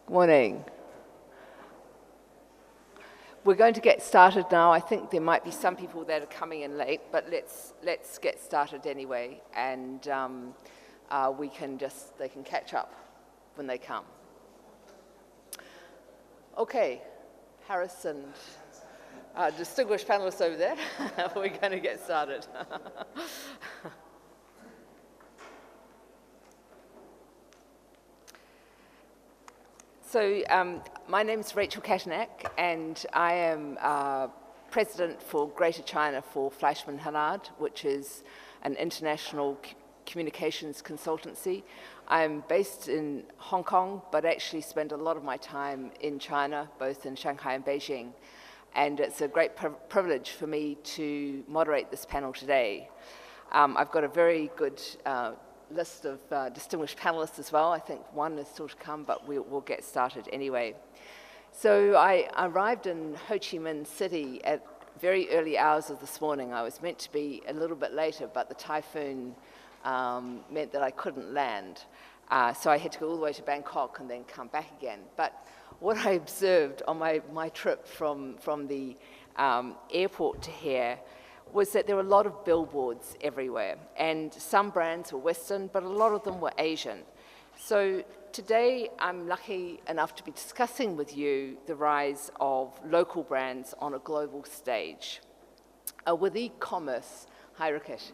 Good morning. We're going to get started now. I think there might be some people that are coming in late, but let's get started anyway, and they can catch up when they come. Okay, Harris and distinguished panelists over there, we're going to get started. So my name is Rachel Katanak, and I am President for Greater China for Fleischmann Hillard, which is an international communications consultancy. I'm based in Hong Kong, but actually spend a lot of my time in China, both in Shanghai and Beijing. And it's a great privilege for me to moderate this panel today. I've got a very good list of distinguished panelists as well. I think one is still to come, but we'll get started anyway. So I arrived in Ho Chi Minh City at very early hours of this morning. I was meant to be a little bit later, but the typhoon meant that I couldn't land. So I had to go all the way to Bangkok and then come back again. But what I observed on my trip from the airport to here was that there were a lot of billboards everywhere, and some brands were Western, but a lot of them were Asian. So today I'm lucky enough to be discussing with you the rise of local brands on a global stage. With e-commerce, hi Rakesh,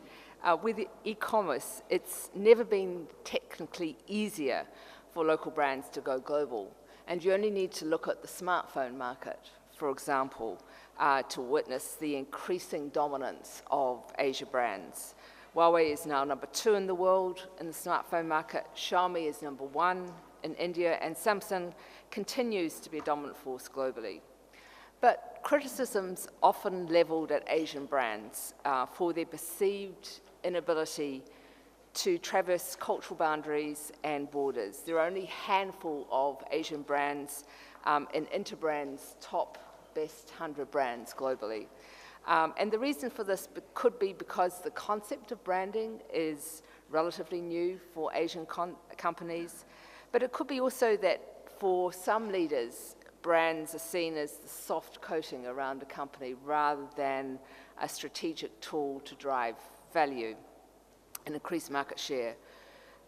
with e-commerce, it's never been technically easier for local brands to go global. And you only need to look at the smartphone market, for example, to witness the increasing dominance of Asia brands. Huawei is now number 2 in the world in the smartphone market, Xiaomi is number 1 in India, and Samsung continues to be a dominant force globally. But criticisms often leveled at Asian brands for their perceived inability to traverse cultural boundaries and borders. There are only a handful of Asian brands in Interbrand's top best 100 brands globally. And the reason for this could be because the concept of branding is relatively new for Asian companies, but it could be also that for some leaders, brands are seen as the soft coating around a company rather than a strategic tool to drive value and increase market share.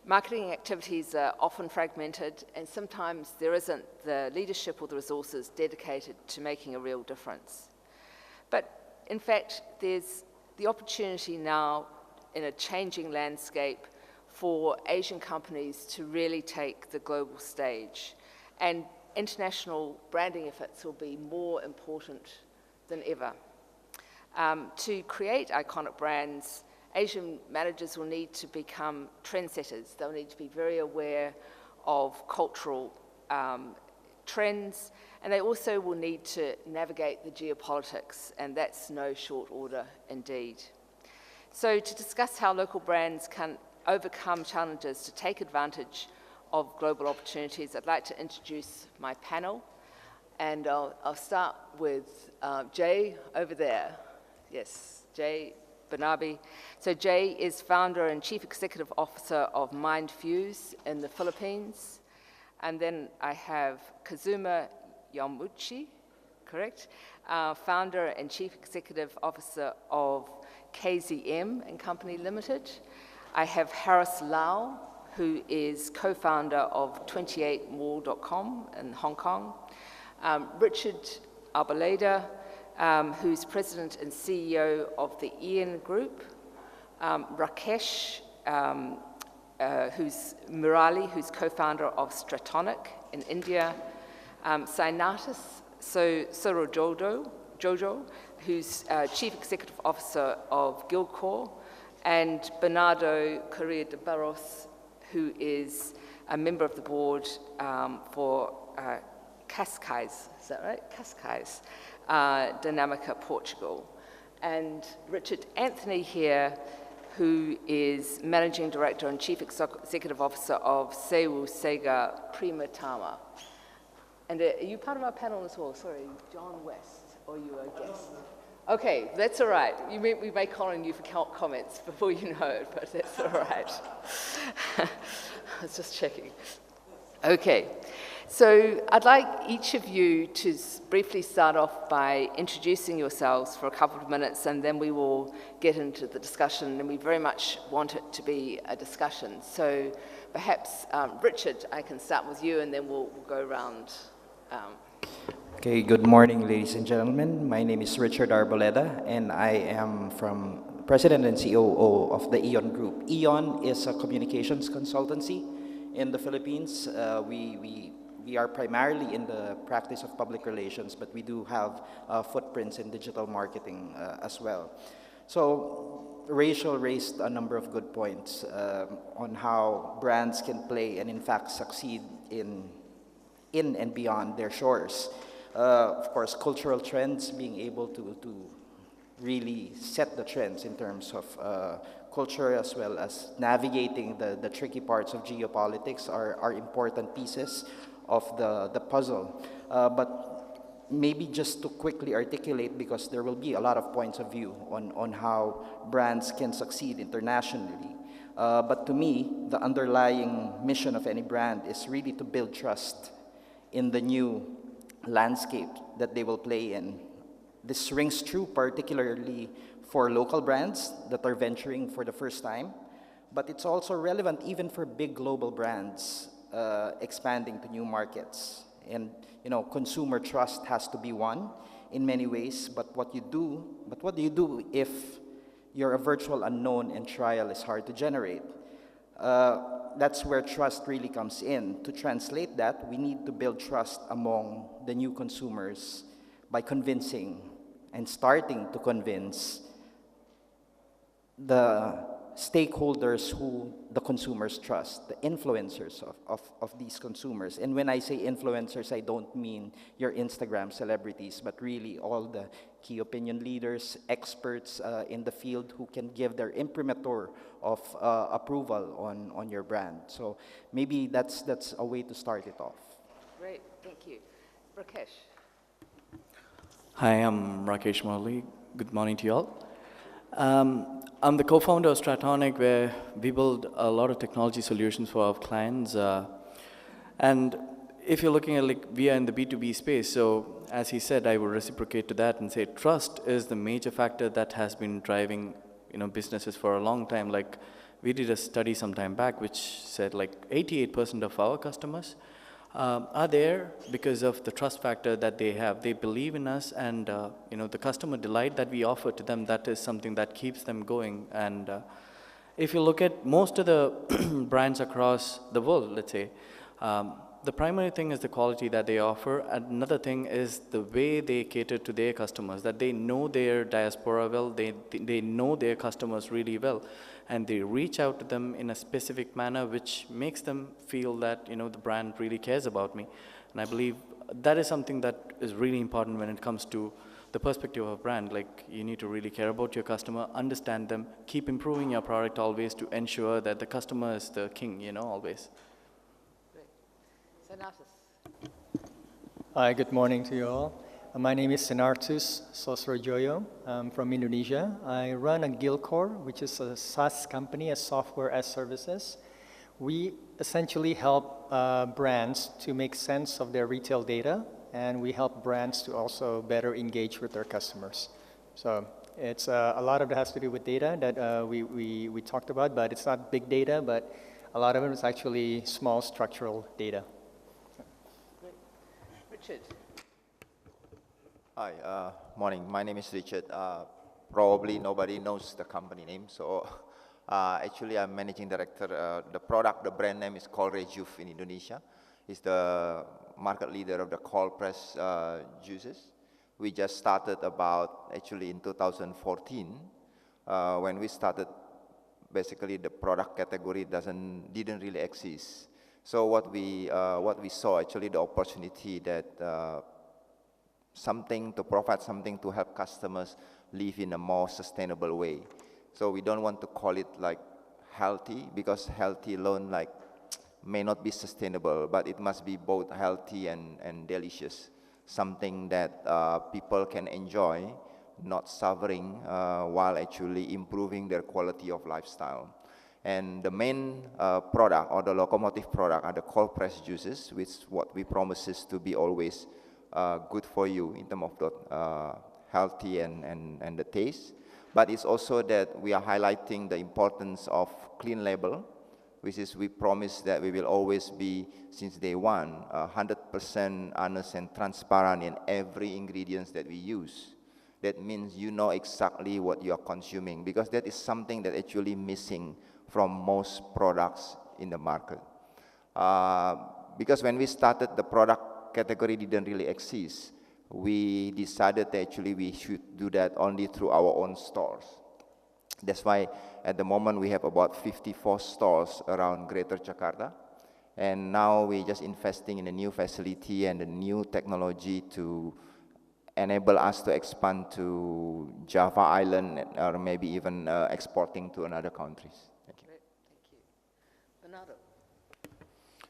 Marketing activities are often fragmented, and sometimes there isn't the leadership or the resources dedicated to making a real difference. But in fact, there's the opportunity now in a changing landscape for Asian companies to really take the global stage. And international branding efforts will be more important than ever. To create iconic brands, Asian managers will need to become trendsetters. They'll need to be very aware of cultural trends, and they also will need to navigate the geopolitics, and that's no short order indeed. So to discuss how local brands can overcome challenges to take advantage of global opportunities, I'd like to introduce my panel, and I'll start with Jay over there. Yes, Jay Bernabe. So Jay is founder and chief executive officer of MindFuse in the Philippines. And then I have Kazuma Yamauchi, correct? Founder and chief executive officer of KZM and Company Limited. I have Harris Lau, who is co-founder of 28mall.com in Hong Kong. Richard Arboleda, who's president and CEO of the Ian Group, Rakesh, who's Murali, who's co-founder of Stratonic in India, Sainatis Jojo, who's chief executive officer of Guildcore, and Bernardo Correa de Barros, who is a member of the board for Cascais, is that right? Cascais. Dinamica Portugal, and Richard Anthony here, who is Managing Director and Chief Executive Officer of Sewu Sega Primatama. And are you part of our panel as well? Sorry, John West, or you are a guest? Okay, that's all right. We may call on you for comments before you know it, but that's all right. I was just checking. Okay, So I'd like each of you to briefly start off by introducing yourselves for a couple of minutes, and then we will get into the discussion, and we very much want it to be a discussion. So perhaps, Richard, I can start with you, and then we'll go around. Okay, good morning, ladies and gentlemen. My name is Richard Arboleda, and I am from President and COO of the EON Group. EON is a communications consultancy in the Philippines. We are primarily in the practice of public relations, but we do have footprints in digital marketing as well. So Rachel raised a number of good points on how brands can play and in fact succeed in and beyond their shores. Of course, cultural trends, being able to really set the trends in terms of culture as well as navigating the tricky parts of geopolitics are important pieces of the puzzle. But maybe just to quickly articulate, because there will be a lot of points of view on how brands can succeed internationally. But to me, the underlying mission of any brand is really to build trust in the new landscape that they will play in. This rings true particularly for local brands that are venturing for the first time, but it's also relevant even for big global brands expanding to new markets. And consumer trust has to be won in many ways, but what do you do if you're a virtual unknown and trial is hard to generate? That's where trust really comes in. To translate that, we need to build trust among the new consumers by convincing and starting to convince the stakeholders who the consumers trust, the influencers of these consumers. And when I say influencers, I don't mean your Instagram celebrities, but really all the key opinion leaders, experts in the field who can give their imprimatur of approval on your brand. So maybe that's a way to start it off. Great, thank you. Rakesh. Hi, I'm Rakesh Murali. Good morning to you all. I'm the co-founder of TRONG, where we build a lot of technology solutions for our clients. And if you're looking at we are in the B2B space, so as he said, I would reciprocate to that and say trust is the major factor that has been driving businesses for a long time. Like we did a study some time back which said 88% of our customers are there because of the trust factor that they have. They believe in us, and the customer delight that we offer to them, that is something that keeps them going. And if you look at most of the brands across the world, let's say, the primary thing is the quality that they offer. Another thing is the way they cater to their customers, that they know their diaspora well, they know their customers really well, and they reach out to them in a specific manner which makes them feel that the brand really cares about me. And I believe that is something that is really important when it comes to the perspective of a brand. You need to really care about your customer, understand them, keep improving your product always to ensure that the customer is the king, always. Hi, good morning to you all. My name is Senartus Sosrojoyo. I'm from Indonesia. I run a Guildcore, which is a SaaS company, a software as services. We essentially help brands to make sense of their retail data, and we help brands to also better engage with their customers. So it's a lot of it has to do with data that we talked about, but it's not big data, but a lot of it is actually small structural data. Richard. Hi, morning. My name is Richard. Probably nobody knows the company name, so actually I'm managing director. The brand name is called HIEU in Indonesia. It's the market leader of the cold press juices. We just started actually in 2014. When we started, basically the product category didn't really exist. So what we saw actually the opportunity that to provide something to help customers live in a more sustainable way. So we don't want to call it healthy, because healthy alone may not be sustainable, but it must be both healthy and delicious. Something that people can enjoy, not suffering while actually improving their quality of lifestyle. And the main product or the locomotive product are the cold pressed juices, which what we promises to be always good for you in terms of the healthy and the taste. But it's also that we are highlighting the importance of clean label, which is we promise that we will always be, since day one, 100% honest and transparent in every ingredients that we use. That means you know exactly what you are consuming, because that is something that actually missing from most products in the market. Because when we started, the product category didn't really exist. We decided that actually we should do that only through our own stores. That's why at the moment we have about 54 stores around Greater Jakarta. And now we're just investing in a new facility and a new technology to enable us to expand to Java Island or maybe even exporting to another countries. Thank you. Great, thank you. Bernardo.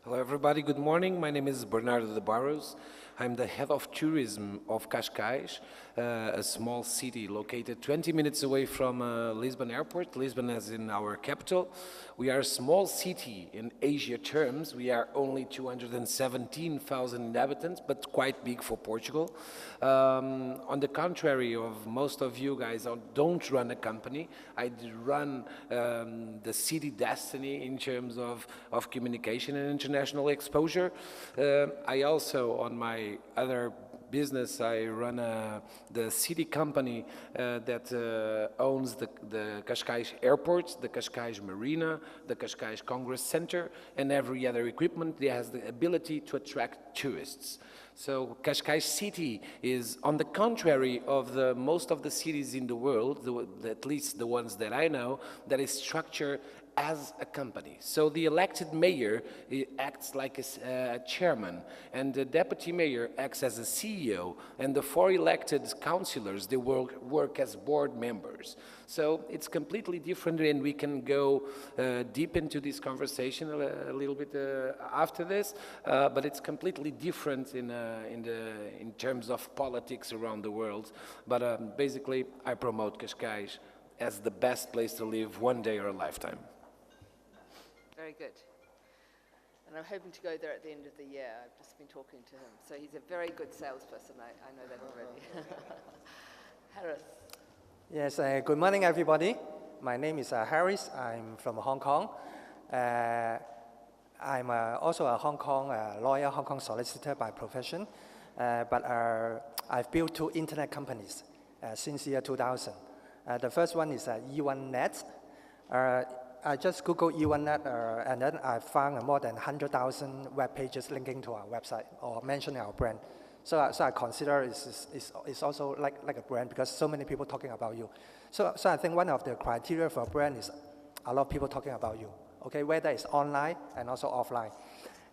Hello everybody, good morning. My name is Bernardo de Barros. I'm the head of tourism of Cascais, a small city located 20 minutes away from Lisbon Airport. Lisbon is in our capital. We are a small city in Asia terms. We are only 217,000 inhabitants, but quite big for Portugal. On the contrary of most of you guys, I don't run a company. I run the city destiny in terms of communication and international exposure. I also, on my other business, I run the city company that owns the Cascais Airport, the Cascais Marina, the Cascais Congress Center, and every other equipment that has the ability to attract tourists. So Cascais City is, on the contrary of most of the cities in the world, at least the ones that I know, that is structured as a company. So the elected mayor acts like a chairman, and the deputy mayor acts as a CEO, and the 4 elected councillors, they work as board members. So it's completely different, and we can go deep into this conversation a little bit after this, but it's completely different in terms of politics around the world. But basically, I promote Cascais as the best place to live one day or a lifetime. Very good. And I'm hoping to go there at the end of the year. I've just been talking to him. So he's a very good salesperson. I know that already. Harris. Yes, good morning, everybody. My name is Harris. I'm from Hong Kong. I'm also a Hong Kong lawyer, Hong Kong solicitor by profession. But I've built 2 internet companies since year 2000. The first one is E1Net. I just Googled E1Net, and then I found more than 100,000 web pages linking to our website or mentioning our brand. So I consider it's also like a brand, because so many people talking about you. So I think one of the criteria for a brand is a lot of people talking about you, okay, whether it's online and also offline.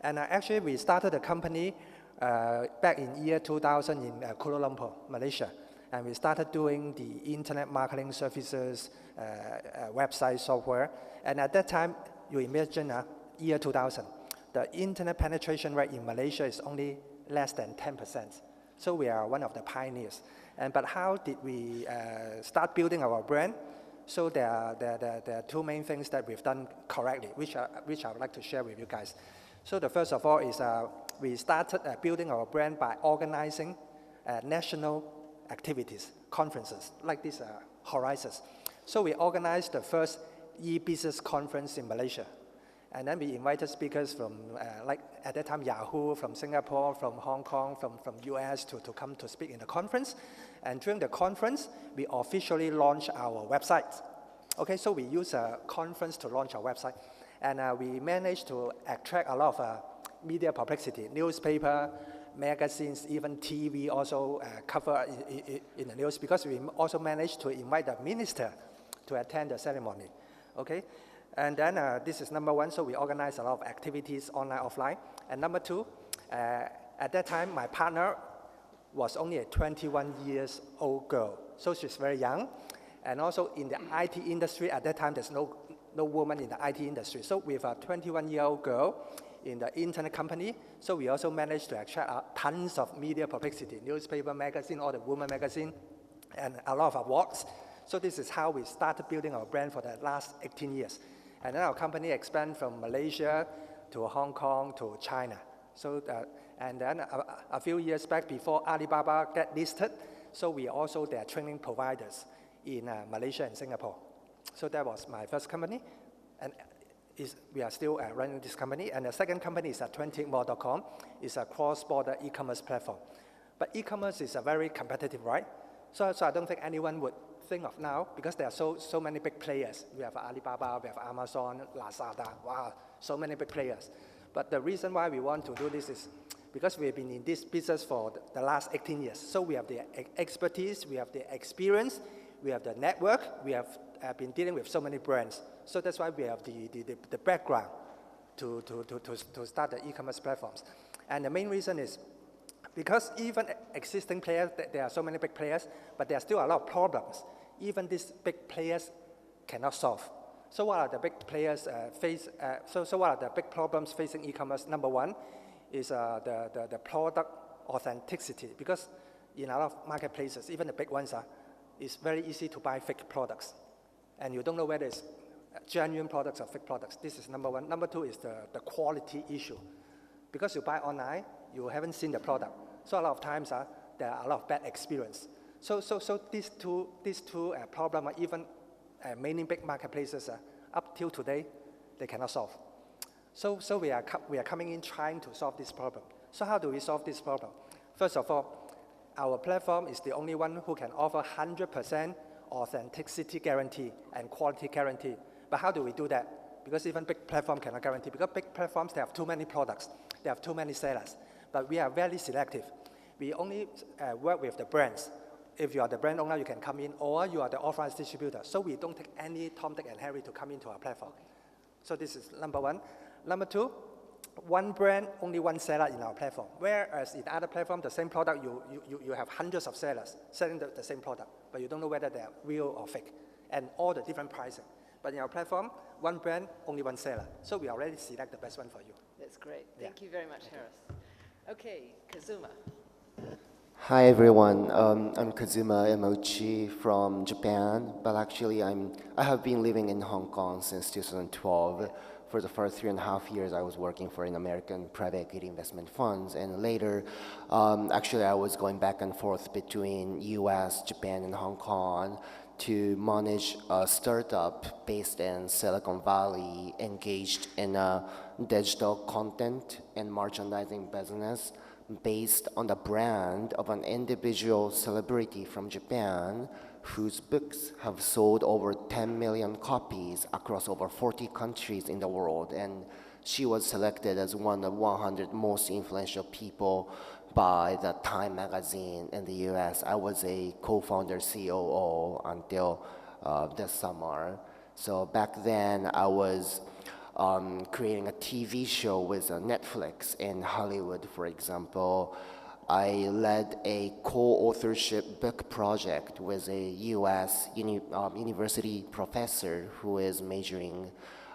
And actually, we started the company back in year 2000 in Kuala Lumpur, Malaysia. And we started doing the internet marketing services, website software. And at that time, you imagine year 2000, the internet penetration rate in Malaysia is only less than 10%. So we are one of the pioneers. But how did we start building our brand? So there are 2 main things that we've done correctly, which I would like to share with you guys. So the first of all is we started building our brand by organizing national activities, conferences, like these Horizons. So we organized the first e-business conference in Malaysia. And then we invited speakers from, like at that time, Yahoo, from Singapore, from Hong Kong, from US to come to speak in the conference. And during the conference, we officially launched our website. Okay, so we use a conference to launch our website. And we managed to attract a lot of media publicity, newspaper, magazines, even TV also cover in the news, because we also managed to invite the minister to attend the ceremony, okay? And then this is number 1, so we organize a lot of activities, online, offline. And number 2, at that time, my partner was only a 21-year-old girl, so she's very young. And also in the IT industry, at that time, there's no woman in the IT industry. So with a 21-year-old girl in the internet company, so we also managed to attract tons of media publicity, newspaper, magazine, all the women magazine, and a lot of awards. So this is how we started building our brand for the last 18 years. And then our company expand from Malaysia to Hong Kong to China. So, and then a few years back, before Alibaba get listed, so we also their training providers in Malaysia and Singapore. So that was my first company, and we are still running this company. And the second company is TOAN. It's a cross-border e-commerce platform. But e-commerce is a very competitive, right? So I don't think anyone would think of now, because there are so many big players. We have Alibaba, we have Amazon, Lazada, wow, so many big players. But the reason why we want to do this is because we've been in this business for the last 18 years. So we have the expertise, we have the experience, we have the network, we have been dealing with so many brands. So that's why we have the background to start the e-commerce platforms. And the main reason is because even existing players, there are so many big players, but there are still a lot of problems. Even these big players cannot solve. So what are the big players so what are the big problems facing e-commerce? Number one is the product authenticity, because in a lot of marketplaces, even the big ones, it's very easy to buy fake products. And you don't know whether it's genuine products or fake products. This is number one. Number two is the quality issue. Because you buy online, you haven't seen the product. So a lot of times, there are a lot of bad experience. So these two problems are even many big marketplaces, up till today, they cannot solve. So we are coming in trying to solve this problem. So how do we solve this problem? First of all, our platform is the only one who can offer 100% authenticity guarantee and quality guarantee. But how do we do that? Because even big platform cannot guarantee. Because big platforms, they have too many products. They have too many sellers. But we are very selective. We only work with the brands. If you are the brand owner, you can come in, or you are the authorized distributor. So we don't take any Tom, Dick, and Harry to come into our platform. So this is number one. Number two, one brand, only one seller in our platform. Whereas in other platforms, the same product, you have hundreds of sellers selling the same product, but you don't know whether they're real or fake, and all the different pricing. But in our platform, one brand, only one seller. So we already select the best one for you. That's great. Thank you very much, Harris. Okay, Kazuma. Hi everyone, I'm Kazuma Emochi from Japan, but actually I have been living in Hong Kong since 2012. For the first 3.5 years I was working for an American private equity investment funds, and later actually I was going back and forth between US, Japan, and Hong Kong to manage a startup based in Silicon Valley engaged in a digital content and merchandising business based on the brand of an individual celebrity from Japan whose books have sold over 10 million copies across over 40 countries in the world. And she was selected as one of 100 most influential people by the Time magazine in the US. I was a co-founder, COO until this summer. So back then I was creating a TV show with Netflix in Hollywood, for example. I led a co-authorship book project with a US university professor who is majoring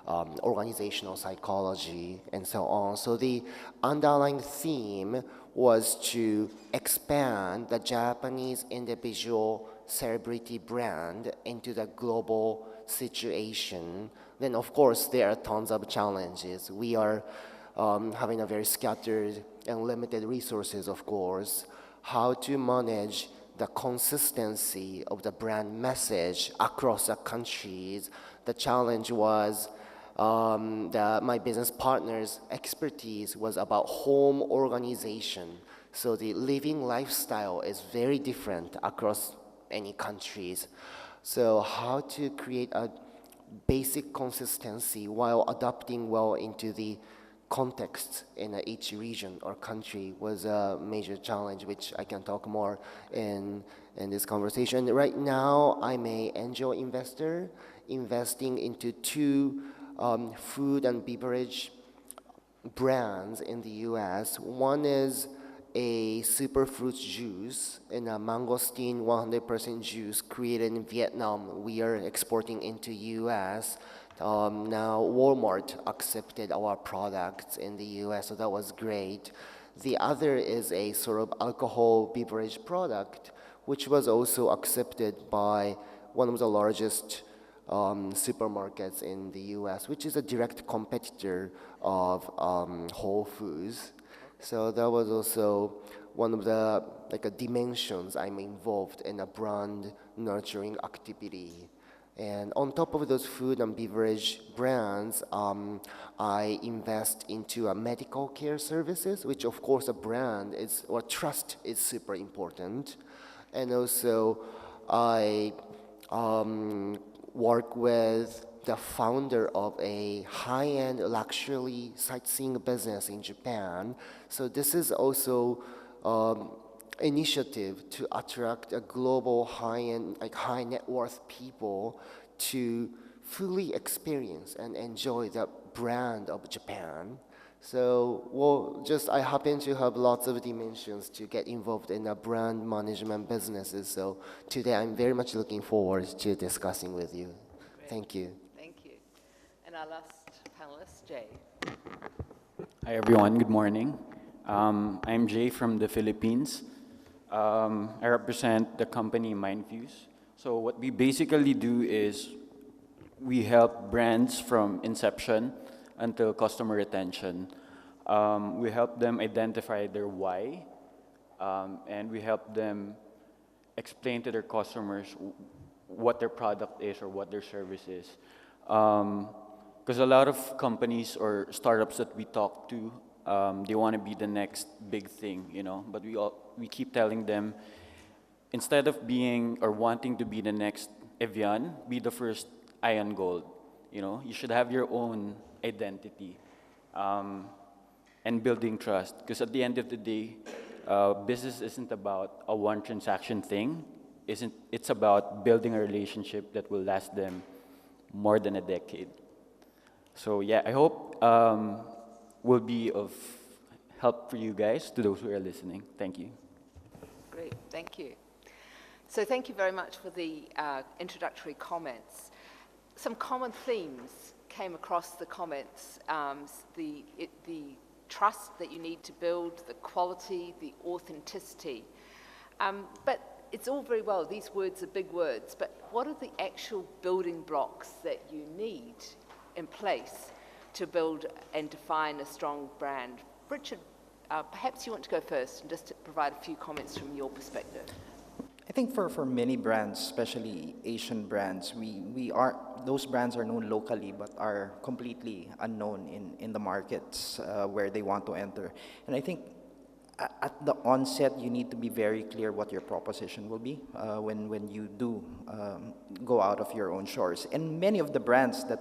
organizational psychology and so on. So the underlying theme was to expand the Japanese individual celebrity brand into the global situation. Then of course there are tons of challenges. We are having a very scattered and limited resources, of course. How to manage the consistency of the brand message across the countries. The challenge was my business partner's expertise was about home organization. So the living lifestyle is very different across any countries. So how to create a basic consistency while adapting well into the context in each region or country was a major challenge, which I can talk more in this conversation. Right now, I'm an angel investor investing into 2 food and beverage brands in the US. One is a superfruit juice and a mangosteen 100% juice created in Vietnam. We are exporting into US. Now Walmart accepted our products in the US, so that was great. The other is a sort of alcohol beverage product, which was also accepted by one of the largest supermarkets in the US, which is a direct competitor of Whole Foods. So that was also one of the dimensions I'm involved in a brand nurturing activity. And on top of those food and beverage brands, I invest into medical care services, which of course a brand is, or trust is super important. And also I work with the founder of a high-end luxury sightseeing business in Japan. So this is also initiative to attract a global high-end, high net worth people to fully experience and enjoy the brand of Japan. So, well, I happen to have lots of dimensions to get involved in the brand management businesses. So today I'm very much looking forward to discussing with you. Great. Thank you. Thank you. And our last panelist, Jay. Hi everyone, good morning. I'm Jay from the Philippines. I represent the company MindFuse. So what we basically do is we help brands from inception until customer retention. We help them identify their why, and we help them explain to their customers what their product is or what their service is. Because a lot of companies or startups that we talk to, they want to be the next big thing, you know. But we keep telling them, instead of being or wanting to be the next Evian, be the first Ion Gold. You know, you should have your own identity and building trust. Because at the end of the day, business isn't about a one transaction thing. It's about building a relationship that will last them more than a decade. So yeah, I hope will be of help for you guys, to those who are listening. Thank you. Great, thank you. So thank you very much for the introductory comments. Some common themes came across the comments, the trust that you need to build, the quality, the authenticity. But it's all very well, these words are big words, but what are the actual building blocks that you need in place to build and define a strong brand? Richard, perhaps you want to go first and just to provide a few comments from your perspective. I think for many brands, especially Asian brands, those brands are known locally but are completely unknown in the markets where they want to enter. And I think at the onset, you need to be very clear what your proposition will be when you do go out of your own shores. And many of the brands that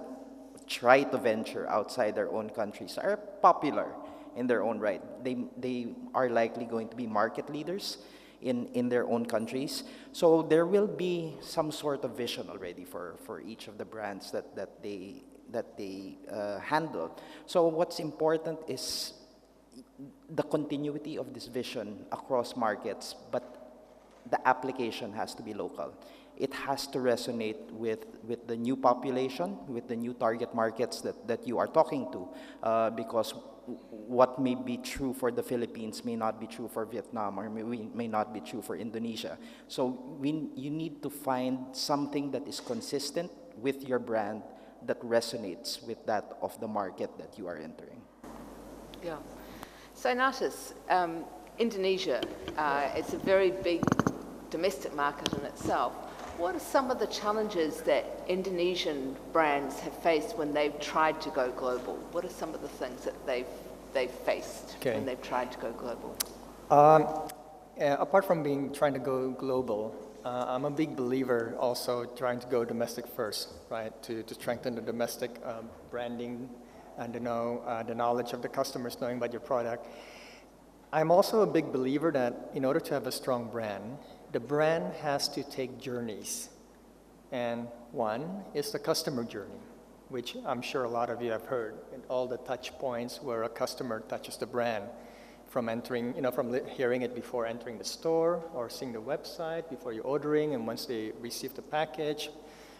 try to venture outside their own countries are popular in their own right. They are likely going to be market leaders in their own countries. So there will be some sort of vision already for each of the brands that they handle. So what's important is the continuity of this vision across markets, but the application has to be local. It has to resonate with the new population, with the new target markets that you are talking to, because what may be true for the Philippines may not be true for Vietnam, or may not be true for Indonesia. So you need to find something that is consistent with your brand that resonates with that of the market that you are entering. Yeah. So Natas, Indonesia, it's a very big domestic market in itself. What are some of the challenges that Indonesian brands have faced when they've tried to go global? What are some of the things that they've faced when they've tried to go global? Apart from trying to go global, I'm a big believer also trying to go domestic first, right? To strengthen the domestic branding and to know the knowledge of the customers, knowing about your product. I'm also a big believer that in order to have a strong brand, the brand has to take journeys. And one is the customer journey, which I'm sure a lot of you have heard, and all the touch points where a customer touches the brand, from entering, from hearing it before entering the store or seeing the website before you're ordering, and once they receive the package,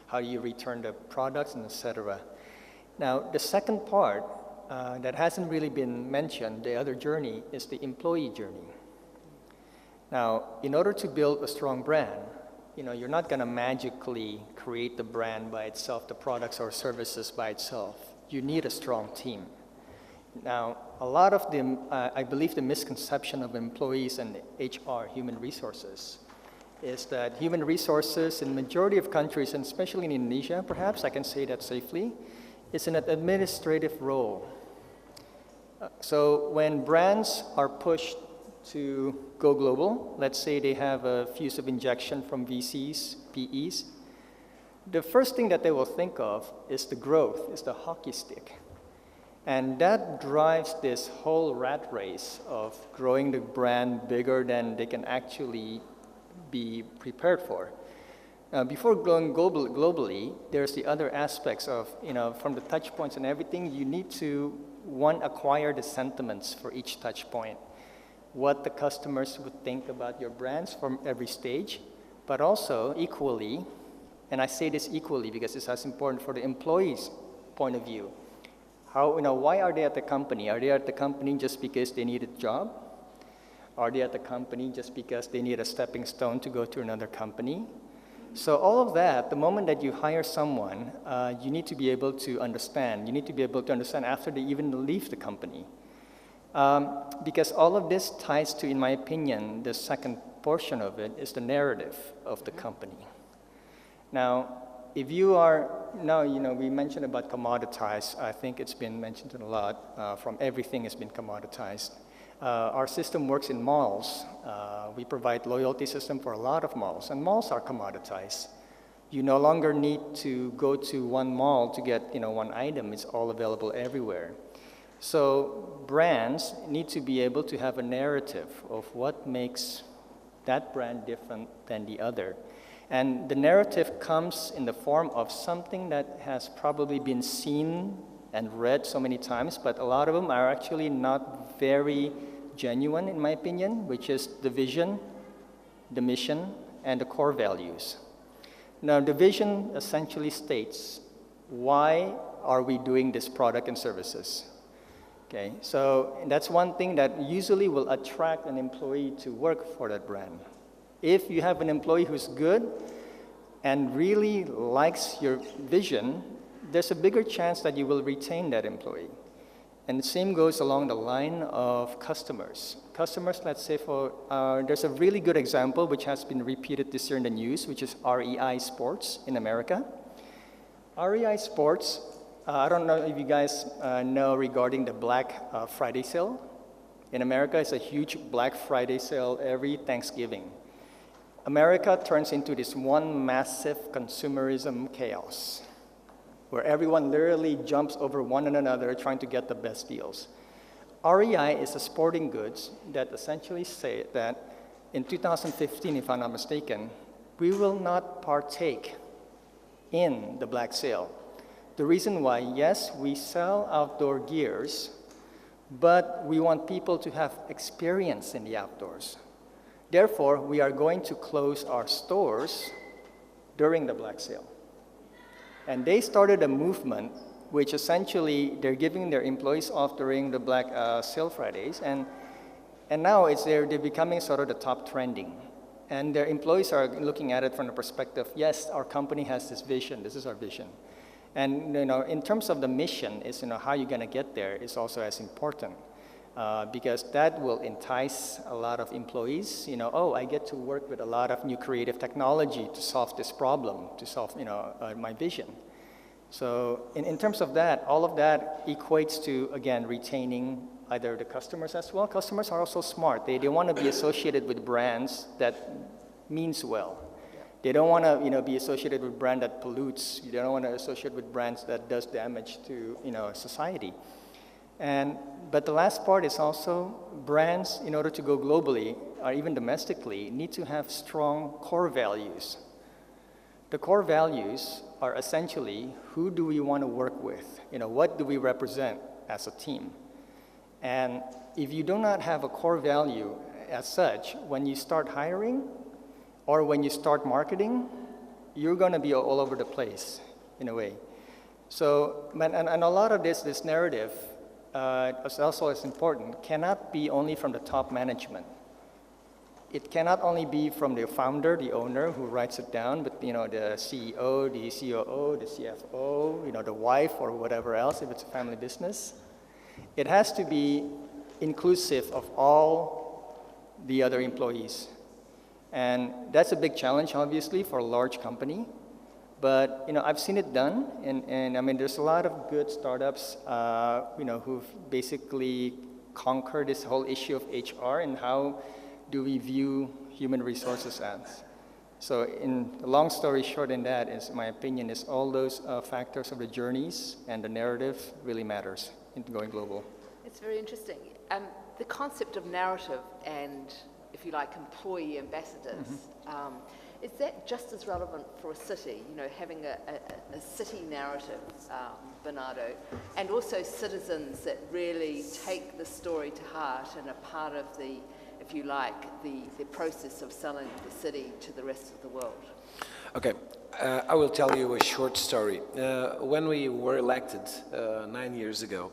how you return the products, and etc. Now, the second part that hasn't really been mentioned, the other journey, is the employee journey. Now, in order to build a strong brand, you're not going to magically create the brand by itself, the products or services by itself. You need a strong team. Now, a lot of I believe the misconception of employees and HR, human resources, is that human resources in majority of countries, and especially in Indonesia, perhaps I can say that safely, is an administrative role. So when brands are pushed to go global, let's say they have a fuse of injection from VCs, PEs, the first thing that they will think of is the growth, is the hockey stick. And that drives this whole rat race of growing the brand bigger than they can actually be prepared for. Before going globally, there's the other aspects of, from the touch points and everything, you need to, one, acquire the sentiments for each touch point. What the customers would think about your brands from every stage, but also equally, and I say this equally because it's as important for the employee's point of view. Why are they at the company? Are they at the company just because they need a job? Are they at the company just because they need a stepping stone to go to another company? So all of that, the moment that you hire someone, you need to be able to understand. You need to be able to understand after they even leave the company. Because all of this ties to, in my opinion, the second portion of it is the narrative of the company. Now, if you are, we mentioned about commoditized. I think it's been mentioned a lot. From everything has been commoditized. Our system works in malls. We provide loyalty system for a lot of malls, and malls are commoditized. You no longer need to go to one mall to get one item. It's all available everywhere. So brands need to be able to have a narrative of what makes that brand different than the other. And the narrative comes in the form of something that has probably been seen and read so many times, but a lot of them are actually not very genuine, in my opinion, which is the vision, the mission, and the core values. Now, the vision essentially states, why are we doing this product and services? Okay, so that's one thing that usually will attract an employee to work for that brand. If you have an employee who's good and really likes your vision, there's a bigger chance that you will retain that employee. And the same goes along the line of customers. Customers, let's say there's a really good example which has been repeated this year in the news, which is REI Sports in America. REI Sports, I don't know if you guys know regarding the Black Friday sale. In America, it's a huge Black Friday sale every Thanksgiving. America turns into this one massive consumerism chaos, where everyone literally jumps over one another trying to get the best deals. REI is a sporting goods that essentially say that in 2015, if I'm not mistaken, we will not partake in the Black Sale. The reason why, yes, we sell outdoor gears, but we want people to have experience in the outdoors. Therefore, we are going to close our stores during the Black Sale. And they started a movement which essentially they're giving their employees off during the Black Sale Fridays, and now they're becoming sort of the top trending. And their employees are looking at it from the perspective, yes, our company has this vision, this is our vision. And in terms of the mission, is how you're going to get there is also as important. Because that will entice a lot of employees. Oh, I get to work with a lot of new creative technology to solve this problem, to solve my vision. So in terms of that, all of that equates to, again, retaining either the customers as well. Customers are also smart. They want to be associated with brands that means well. They don't want to be associated with brand that pollutes. They don't want to associate with brands that does damage to society. But the last part is also brands, in order to go globally or even domestically, need to have strong core values. The core values are essentially, who do we want to work with? What do we represent as a team? And if you do not have a core value as such, when you start hiring or when you start marketing, you're going to be all over the place in a way. So, and a lot of this narrative, also as important, cannot be only from the top management. it cannot only be from the founder, the owner who writes it down, but the CEO, the COO, the CFO, the wife or whatever else if it's a family business. It has to be inclusive of all the other employees. And that's a big challenge, obviously, for a large company. But I've seen it done, and I mean, there's a lot of good startups, who've basically conquered this whole issue of HR and how do we view human resources as. So in the long story short in that is, my opinion is all those factors of the journeys and the narrative really matters in going global. It's very interesting. The concept of narrative and, if you like, employee ambassadors, is that just as relevant for a city, having a city narrative, Bernardo, and also citizens that really take the story to heart and are part of the, if you like, the process of selling the city to the rest of the world? Okay, I will tell you a short story. When we were elected 9 years ago,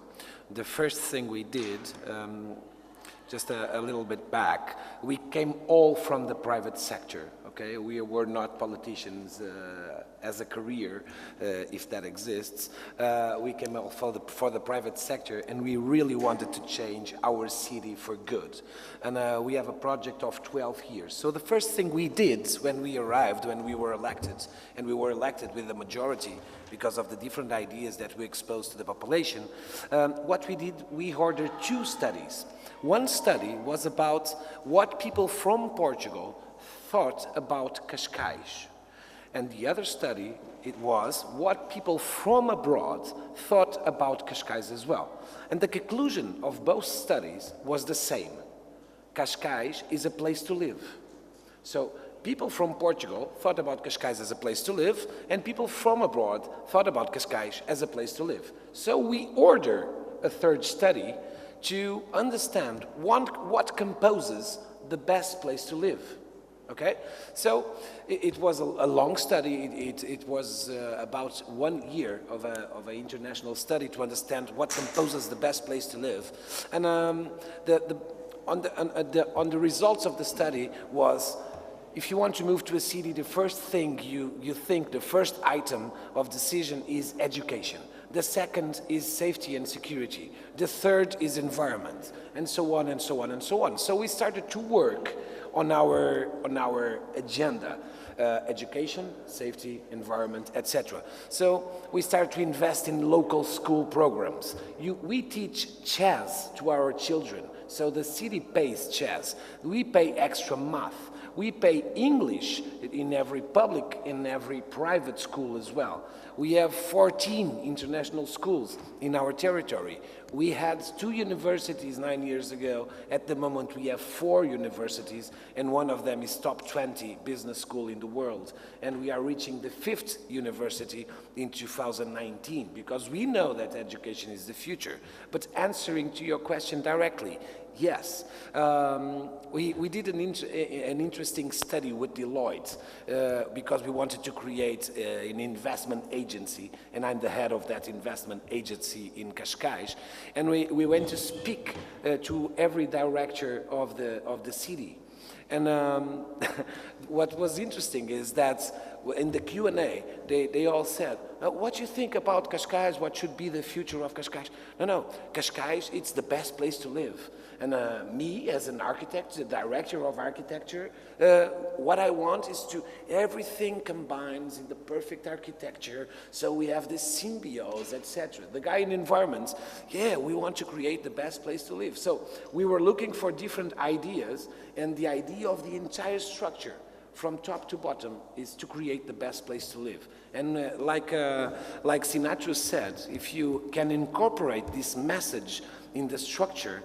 the first thing we did, just a little bit back, we came all from the private sector. Okay, we were not politicians as a career, if that exists. We came out for the private sector, and we really wanted to change our city for good. And we have a project of 12 years. So the first thing we did when we arrived, when we were elected, and we were elected with the majority because of the different ideas that we exposed to the population, what we did, we ordered 2 studies. One study was about what people from Portugal thought about Cascais. And the other study, it was what people from abroad thought about Cascais as well. And the conclusion of both studies was the same. Cascais is a place to live. So people from Portugal thought about Cascais as a place to live, and people from abroad thought about Cascais as a place to live. So we order a third study to understand what composes the best place to live. Okay, so it was a long study. It was about 1 year of an international study to understand what composes the best place to live. And on the results of the study was, if you want to move to a city, the first thing you think, the first item of decision is education. The second is safety and security. The third is environment, and so on and so on and so on. So we started to work on our agenda, education, safety, environment, etc. So we started to invest in local school programs. We teach chess to our children, so the city pays chess. We pay extra math. We pay English in every public, in every private school as well. We have 14 international schools in our territory. We had 2 universities 9 years ago. At the moment, we have 4 universities, and one of them is top 20 business school in the world. And we are reaching the 5th university in 2019, because we know that education is the future. But answering to your question directly, yes, we did an interesting study with Deloitte because we wanted to create an investment agency, and I'm the head of that investment agency in Cascais. And we went to speak to every director of the city. And what was interesting is that in the Q&A, they all said, what do you think about Cascais? What should be the future of Cascais? No, Cascais, it's the best place to live. And me, as an architect, the director of architecture, what I want is to, everything combines in the perfect architecture, so we have this symbiosis, etc. The guy in environment, yeah, we want to create the best place to live. So we were looking for different ideas, and the idea of the entire structure, from top to bottom, is to create the best place to live. And like Sinatra said, if you can incorporate this message in the structure,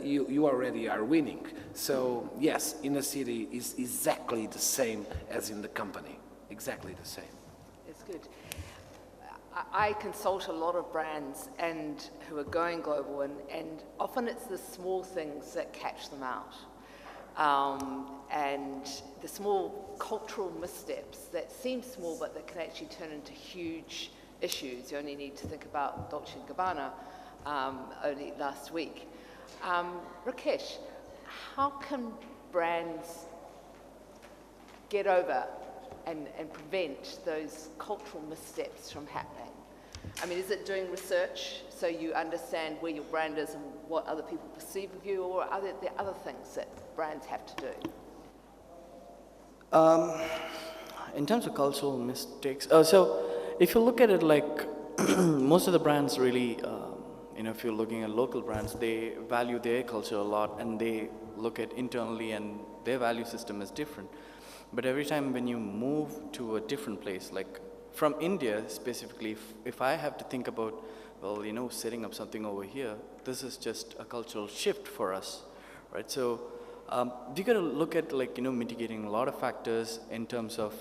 you already are winning. So yes, in a city is exactly the same as in the company, exactly the same. It's good. I consult a lot of brands and who are going global, and often it's the small things that catch them out. And the small cultural missteps that seem small but that can actually turn into huge issues. You only need to think about Dolce & Gabbana only last week. Rakesh, how can brands get over and prevent those cultural missteps from happening? I mean, is it doing research so you understand where your brand is and what other people perceive of you, or are there other things that brands have to do? In terms of cultural mistakes, so if you look at it like most of the brands really, if you're looking at local brands, they value their culture a lot and they look at internally and their value system is different. But every time when you move to a different place, like from India specifically, if I have to think about, well, setting up something over here, this is just a cultural shift for us, right? So we got to look at mitigating a lot of factors in terms of,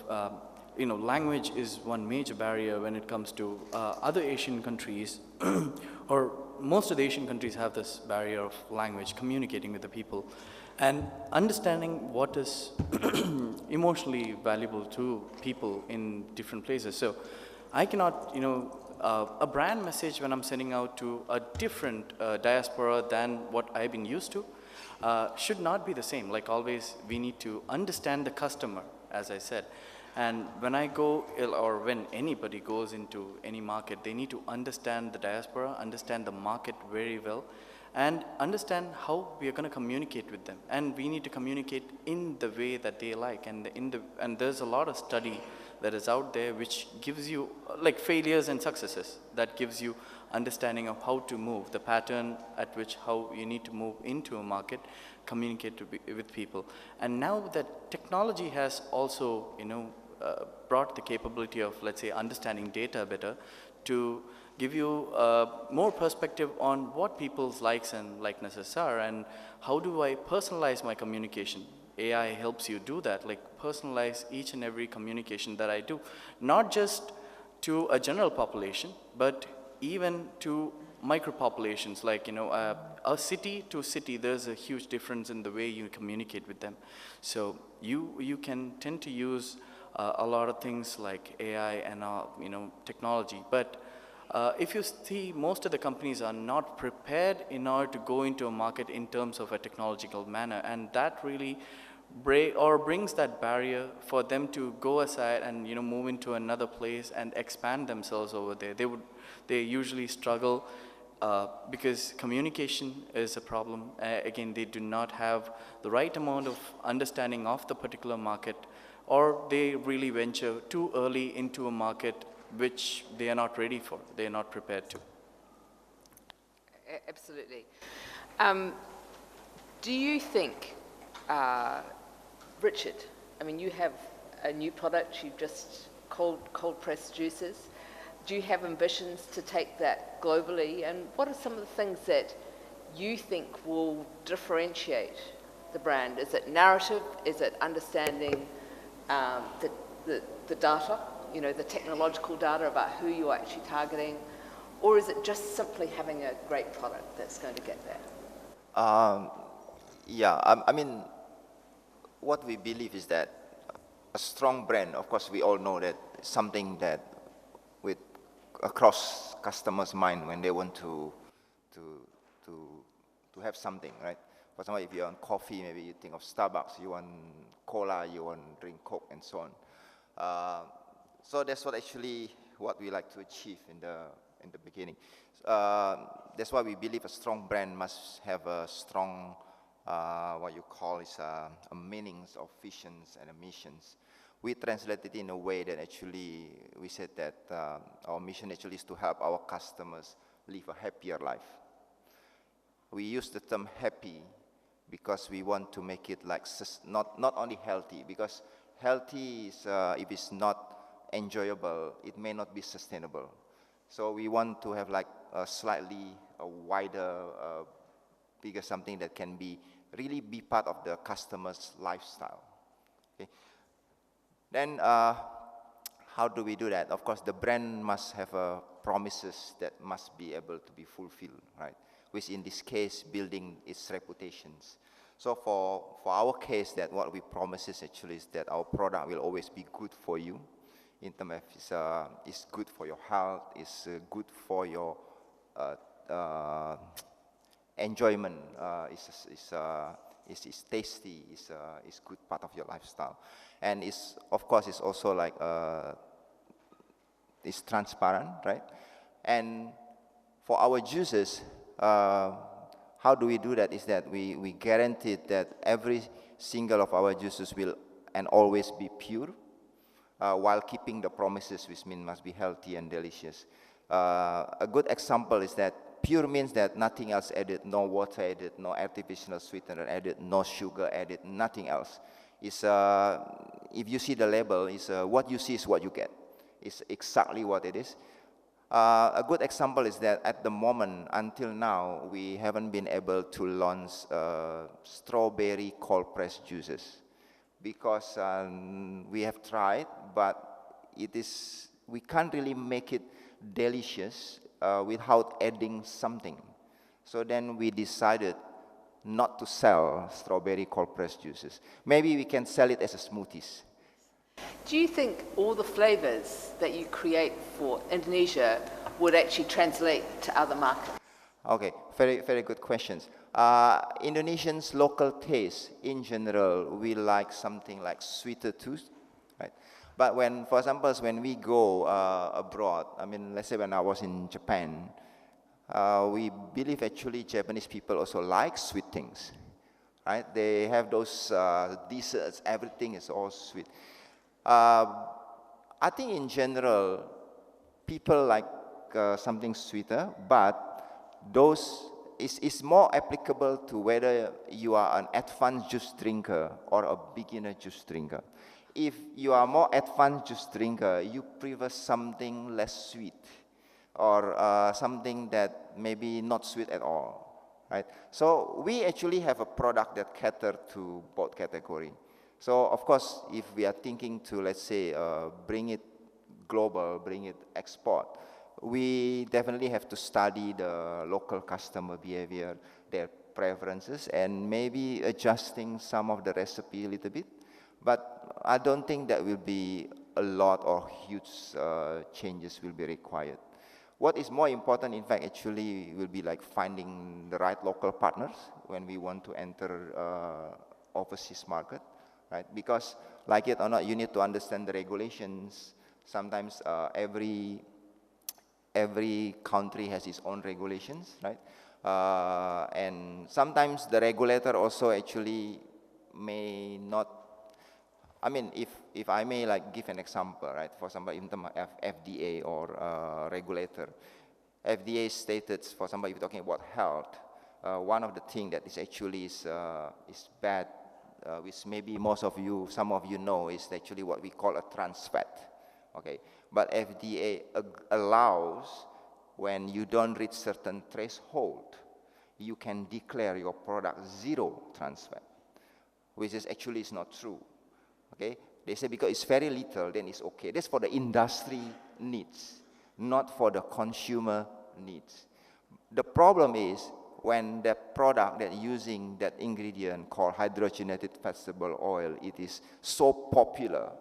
language is one major barrier when it comes to other Asian countries, or most of the Asian countries have this barrier of language, communicating with the people, and understanding what is emotionally valuable to people in different places. So I cannot, a brand message when I'm sending out to a different diaspora than what I've been used to should not be the same. Like always, we need to understand the customer, as I said. And when I go, or when anybody goes into any market, they need to understand the diaspora, understand the market very well, and understand how we are going to communicate with them. And we need to communicate in the way that they like. And there's a lot of study that is out there which gives you like failures and successes, that gives you understanding of how to move, the pattern at which how you need to move into a market, communicate with people. And now that technology has also, brought the capability of, let's say, understanding data better to give you more perspective on what people's likes and likenesses are, and how do I personalize my communication. AI helps you do that, like personalize each and every communication that I do, not just to a general population, but even to micro populations, like a city to city, there's a huge difference in the way you communicate with them. So you can tend to use a lot of things like AI and technology, but if you see, most of the companies are not prepared in order to go into a market in terms of a technological manner, and that really brings that barrier for them to go aside and move into another place and expand themselves over there. They usually struggle because communication is a problem. Again, they do not have the right amount of understanding of the particular market, or they really venture too early into a market which they are not ready for, they are not prepared to. Absolutely. Do you think, Richard, I mean, you have a new product, you've just cold pressed juices. Do you have ambitions to take that globally? And what are some of the things that you think will differentiate the brand? Is it narrative? Is it understanding the data, the technological data about who you're actually targeting? Or is it just simply having a great product that's going to get there? I mean, what we believe is that a strong brand, of course, we all know that something that across customers' mind when they want to have something, right? For example, if you're on coffee, maybe you think of Starbucks, you want cola, you want drink Coke, and so on. So that's what we like to achieve in the beginning. That's why we believe a strong brand must have a strong, what you call is a meanings of visions and missions. We translate it in a way that actually we said that our mission actually is to help our customers live a happier life. We use the term happy because we want to make it like not only healthy, because healthy is if it's not enjoyable, it may not be sustainable. So we want to have like a slightly wider, bigger something that can really be part of the customer's lifestyle. Okay. Then how do we do that? Of course, the brand must have promises that must be able to be fulfilled, right? Which in this case, building its reputations. So for our case, that what we promise is actually is that our product will always be good for you. In terms of it's good for your health, it's good for your enjoyment, it's tasty, it's good part of your lifestyle. And it's, of course, it's also like, it's transparent, right? And for our juices, how do we do that? Is that we guarantee that every single of our juices will and always be pure, while keeping the promises, which mean must be healthy and delicious. A good example is that pure means that nothing else added, no water added, no artificial sweetener added, no sugar added, nothing else. It's, if you see the label, it's, what you see is what you get. It's exactly what it is. A good example is that at the moment, until now, we haven't been able to launch strawberry cold pressed juices because we have tried, but we can't really make it delicious without adding something. So then we decided not to sell strawberry cold pressed juices. Maybe we can sell it as a smoothies. Do you think all the flavors that you create for Indonesia would actually translate to other markets? Okay, very, very good questions. Indonesians' local taste, in general, we like something like sweeter tooth, right? But when, for example, when we go abroad, I mean, let's say when I was in Japan, we believe actually Japanese people also like sweet things, right? They have those desserts, everything is all sweet. I think in general, people like something sweeter, but those is more applicable to whether you are an advanced juice drinker or a beginner juice drinker. If you are more advanced juice drinker, you prefer something less sweet or something that maybe not sweet at all, right? So we actually have a product that caters to both categories. So of course, if we are thinking to, let's say, bring it global, bring it export, we definitely have to study the local customer behavior, their preferences, and maybe adjusting some of the recipe a little bit. But I don't think that will be a lot or huge changes will be required. What is more important, in fact, actually will be like finding the right local partners when we want to enter overseas market. Right? Because, like it or not, you need to understand the regulations. Sometimes every country has its own regulations, right? And sometimes the regulator also actually may not. I mean, if I may like give an example, right? For example, in terms of FDA or regulator, FDA stated, for example, if you're talking about health, one of the things that is actually is bad. Which maybe some of you know, is actually what we call a trans fat, okay? But FDA allows, when you don't reach certain threshold, you can declare your product zero trans fat, which is actually is not true, okay? They say because it's very little, then it's okay. That's for the industry needs, not for the consumer needs. The problem is, when the product that using that ingredient called hydrogenated vegetable oil, it is so popular,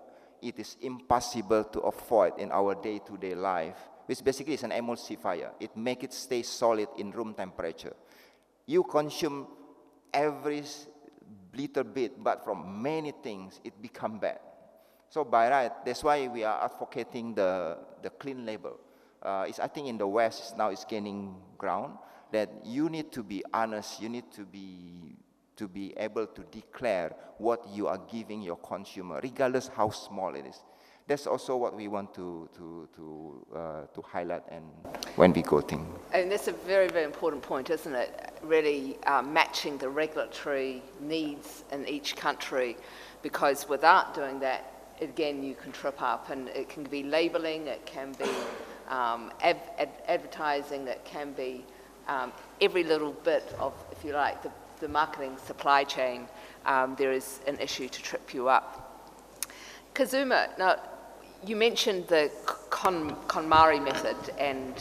it is impossible to avoid in our day-to-day life, which basically is an emulsifier. It makes it stay solid in room temperature. You consume every little bit, but from many things, it become bad. So by right, that's why we are advocating the clean label. I think in the West now it's gaining ground, that you need to be honest, you need to be able to declare what you are giving your consumer, regardless how small it is. That's also what we want to highlight and when we go think. And that's a very, very important point, isn't it? Really matching the regulatory needs in each country, because without doing that, again, you can trip up, and it can be labeling, it can be advertising, it can be every little bit of, if you like, the marketing supply chain. There is an issue to trip you up. Kazuma, now you mentioned the KonMari method, and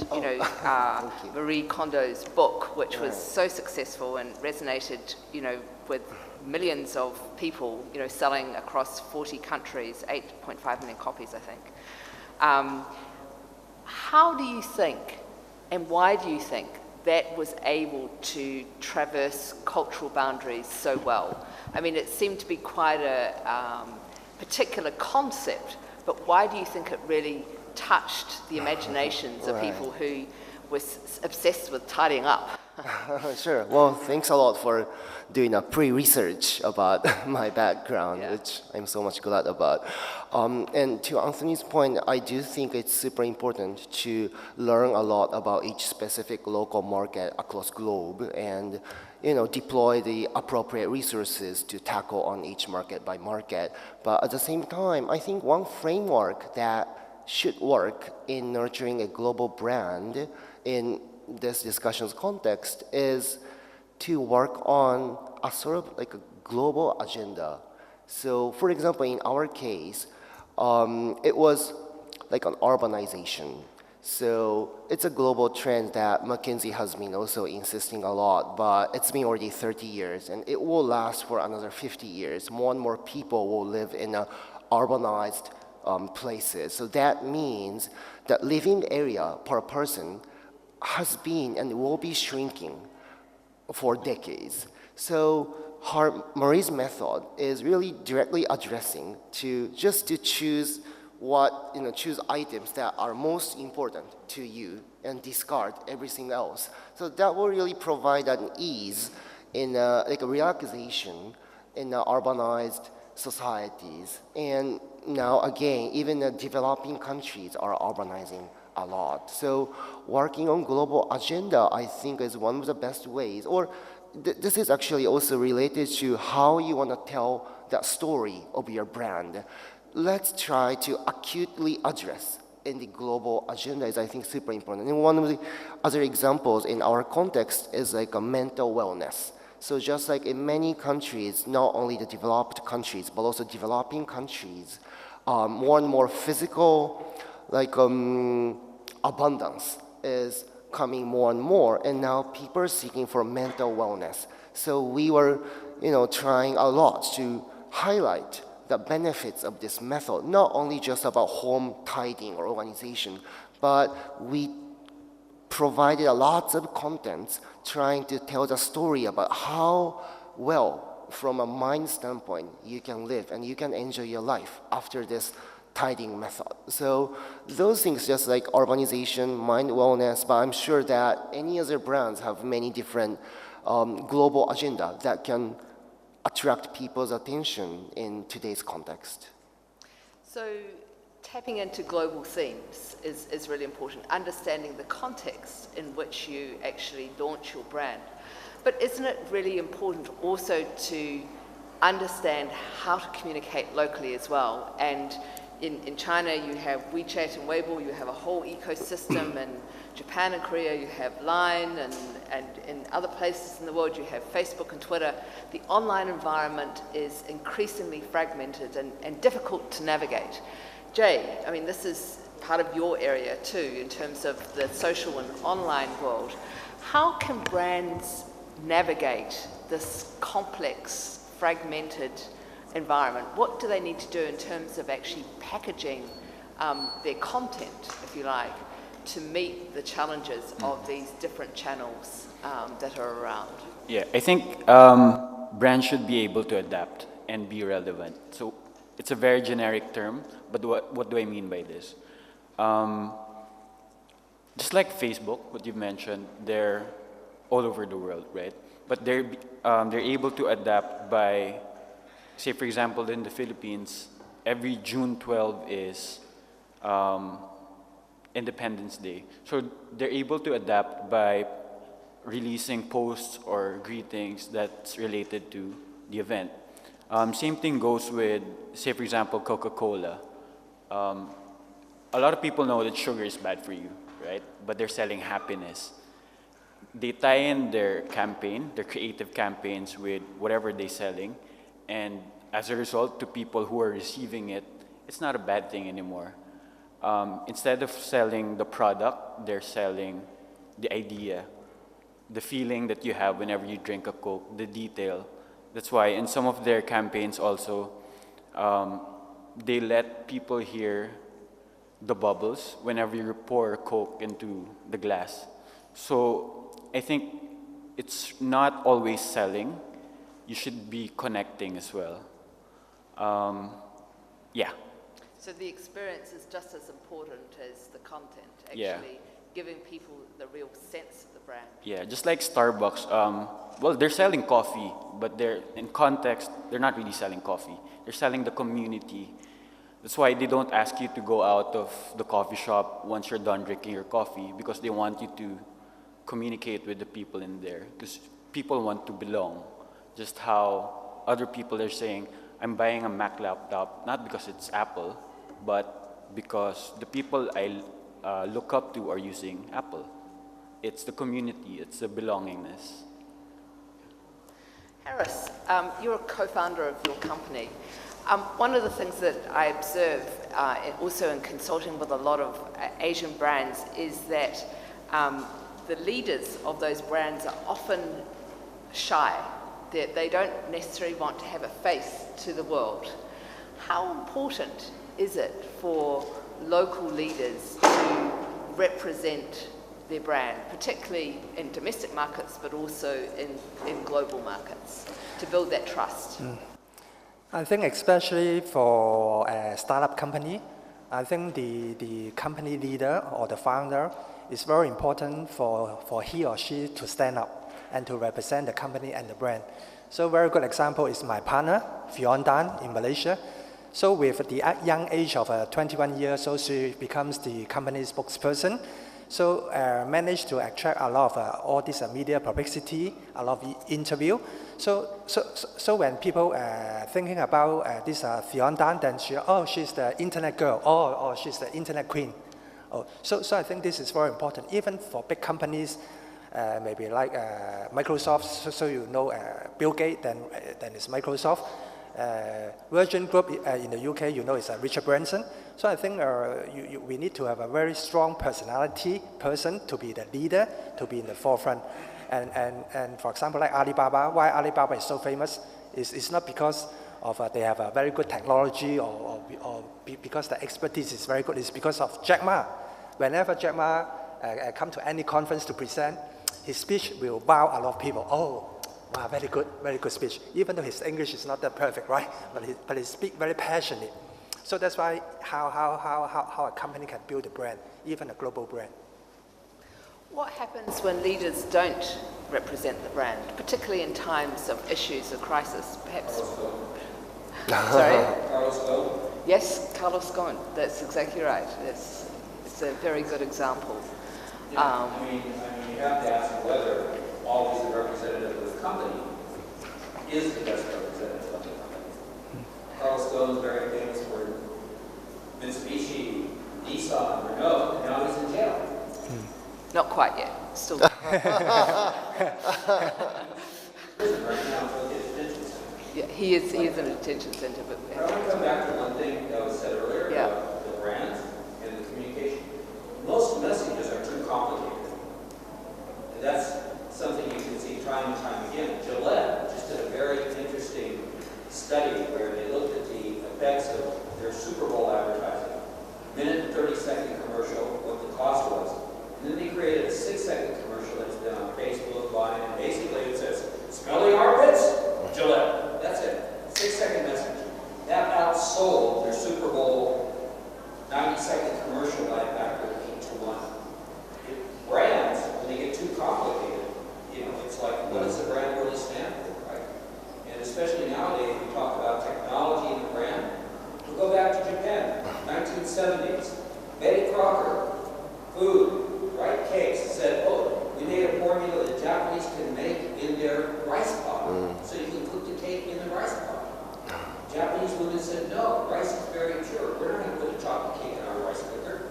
Marie Kondo's book, which was so successful and resonated, with millions of people, selling across 40 countries, 8.5 million copies, I think. How do you think, and why do you think, that was able to traverse cultural boundaries so well? I mean, it seemed to be quite a particular concept, but why do you think it really touched the imaginations of people who were obsessed with tidying up? Sure. Well, thanks a lot for doing a pre-research about my background, which I'm so much glad about. And to Anthony's point, I do think it's super important to learn a lot about each specific local market across globe and deploy the appropriate resources to tackle on each market by market. But at the same time, I think one framework that should work in nurturing a global brand in this discussion's context is to work on a sort of like a global agenda. So for example, in our case, it was like an urbanization. So it's a global trend that McKinsey has been also insisting a lot, but it's been already 30 years and it will last for another 50 years. More and more people will live in urbanized places. So that means that living area per person has been and will be shrinking for decades. So Marie's method is really directly addressing to choose choose items that are most important to you and discard everything else. So that will really provide an ease in like a relaxation in urbanized societies. And now again, even the developing countries are urbanizing a lot. So working on global agenda, I think, is one of the best ways. Or this is actually also related to how you want to tell that story of your brand. Let's try to acutely address in the global agenda is, I think, super important. And one of the other examples in our context is like a mental wellness. So just like in many countries, not only the developed countries, but also developing countries, more and more physical abundance is coming more and more, and now people are seeking for mental wellness. So we were, trying a lot to highlight the benefits of this method, not only just about home tidying or organization, but we provided a lot of content trying to tell the story about how well, from a mind standpoint, you can live and you can enjoy your life after this tidying method. So those things, just like urbanization, mind wellness, but I'm sure that any other brands have many different global agenda that can attract people's attention in today's context. So tapping into global themes is really important, understanding the context in which you actually launch your brand. But isn't it really important also to understand how to communicate locally as well? And in China, you have WeChat and Weibo, you have a whole ecosystem. In Japan and Korea, you have Line, and in other places in the world, you have Facebook and Twitter. The online environment is increasingly fragmented and difficult to navigate. Jay, I mean, this is part of your area too, in terms of the social and online world. How can brands navigate this complex, fragmented environment? What do they need to do in terms of actually packaging their content, if you like, to meet the challenges of these different channels that are around? Yeah, I think brands should be able to adapt and be relevant. So it's a very generic term, but what do I mean by this? Just like Facebook, what you mentioned, they're all over the world, right? But they're able to adapt by, say, for example, in the Philippines, every June 12 is Independence Day. So they're able to adapt by releasing posts or greetings that's related to the event. Same thing goes with, say, for example, Coca-Cola. A lot of people know that sugar is bad for you, right? But they're selling happiness. They tie in their campaign, their creative campaigns, with whatever they're selling. And as a result, to people who are receiving it, it's not a bad thing anymore. Instead of selling the product, they're selling the idea, the feeling that you have whenever you drink a Coke, the detail. That's why in some of their campaigns also, they let people hear the bubbles whenever you pour Coke into the glass. So I think it's not always selling. You should be connecting as well. Yeah. So the experience is just as important as the content, actually Yeah. giving people the real sense of the brand. Yeah, just like Starbucks. Well, they're selling coffee, but they're in context, they're not really selling coffee. They're selling the community. That's why they don't ask you to go out of the coffee shop once you're done drinking your coffee, because they want you to communicate with the people in there. Because people want to belong. Just how other people are saying, I'm buying a Mac laptop, not because it's Apple, but because the people I look up to are using Apple. It's the community, it's the belongingness. Harris, you're a co-founder of your company. One of the things that I observe also in consulting with a lot of Asian brands is that the leaders of those brands are often shy. They don't necessarily want to have a face to the world. How important is it for local leaders to represent their brand, particularly in domestic markets, but also in global markets, to build that trust? I think especially for a startup company, I think the company leader or the founder is very important for he or she to stand up and to represent the company and the brand. So a very good example is my partner, PHUONG in Malaysia. So with the young age of 21 years, so she becomes the company spokesperson. So managed to attract a lot of all this media publicity, a lot of interview. So when people thinking about this THUONG, then she's the internet girl, or she's the internet queen. So I think this is very important, even for big companies, maybe like Microsoft. So you know Bill Gates, then it's Microsoft. Virgin Group in the UK, you know, is Richard Branson. So I think we need to have a very strong personality person to be the leader, to be in the forefront. And for example, like Alibaba, why Alibaba is so famous is not because of they have a very good technology or because the expertise is very good. It's because of Jack Ma. Whenever Jack Ma come to any conference to present, his speech will wow a lot of people. Oh, wow, very good speech. Even though his English is not that perfect, right? But he speaks very passionately. So that's why how a company can build a brand, even a global brand. What happens when leaders don't represent the brand, particularly in times of issues or crisis, perhaps? Sorry? Carlos Ghosn? Yes, Carlos Ghosn. That's exactly right. It's a very good example. Yeah, I mean, you have to ask whether always the representative of the company is the best representative of the company. Carlos Ghosn is very famous for Mitsubishi, Nissan, Renault, and now he's in jail. Not quite yet. Still. Yeah, he is in a detention center. But I want to come back to one thing that was said earlier about the brands and the communication. Most messages are too complicated. And that's something you can see time and time again. Gillette just did a very interesting study where they looked at the effects of their Super Bowl advertising. Minute, 30-second commercial, what the cost was. And then they created a 6-second commercial that's been on Facebook, Line, and basically it says, smelly armpits? Gillette. That's it. 6-second message. That outsold their Super Bowl 90-second commercial by a factor of 8 to 1. Brands, when they get too complicated, you know, it's like, what does the brand really stand for, right? And especially nowadays, we talk about technology in the brand. We'll go back to Japan, 1970s. Betty Crocker, food, right, cakes, said, oh, we made a formula that Japanese can make in their rice pot. So you can cook the cake in the rice pot. Japanese women said, no, rice is very pure. We're not going to put a chocolate cake in our rice cooker.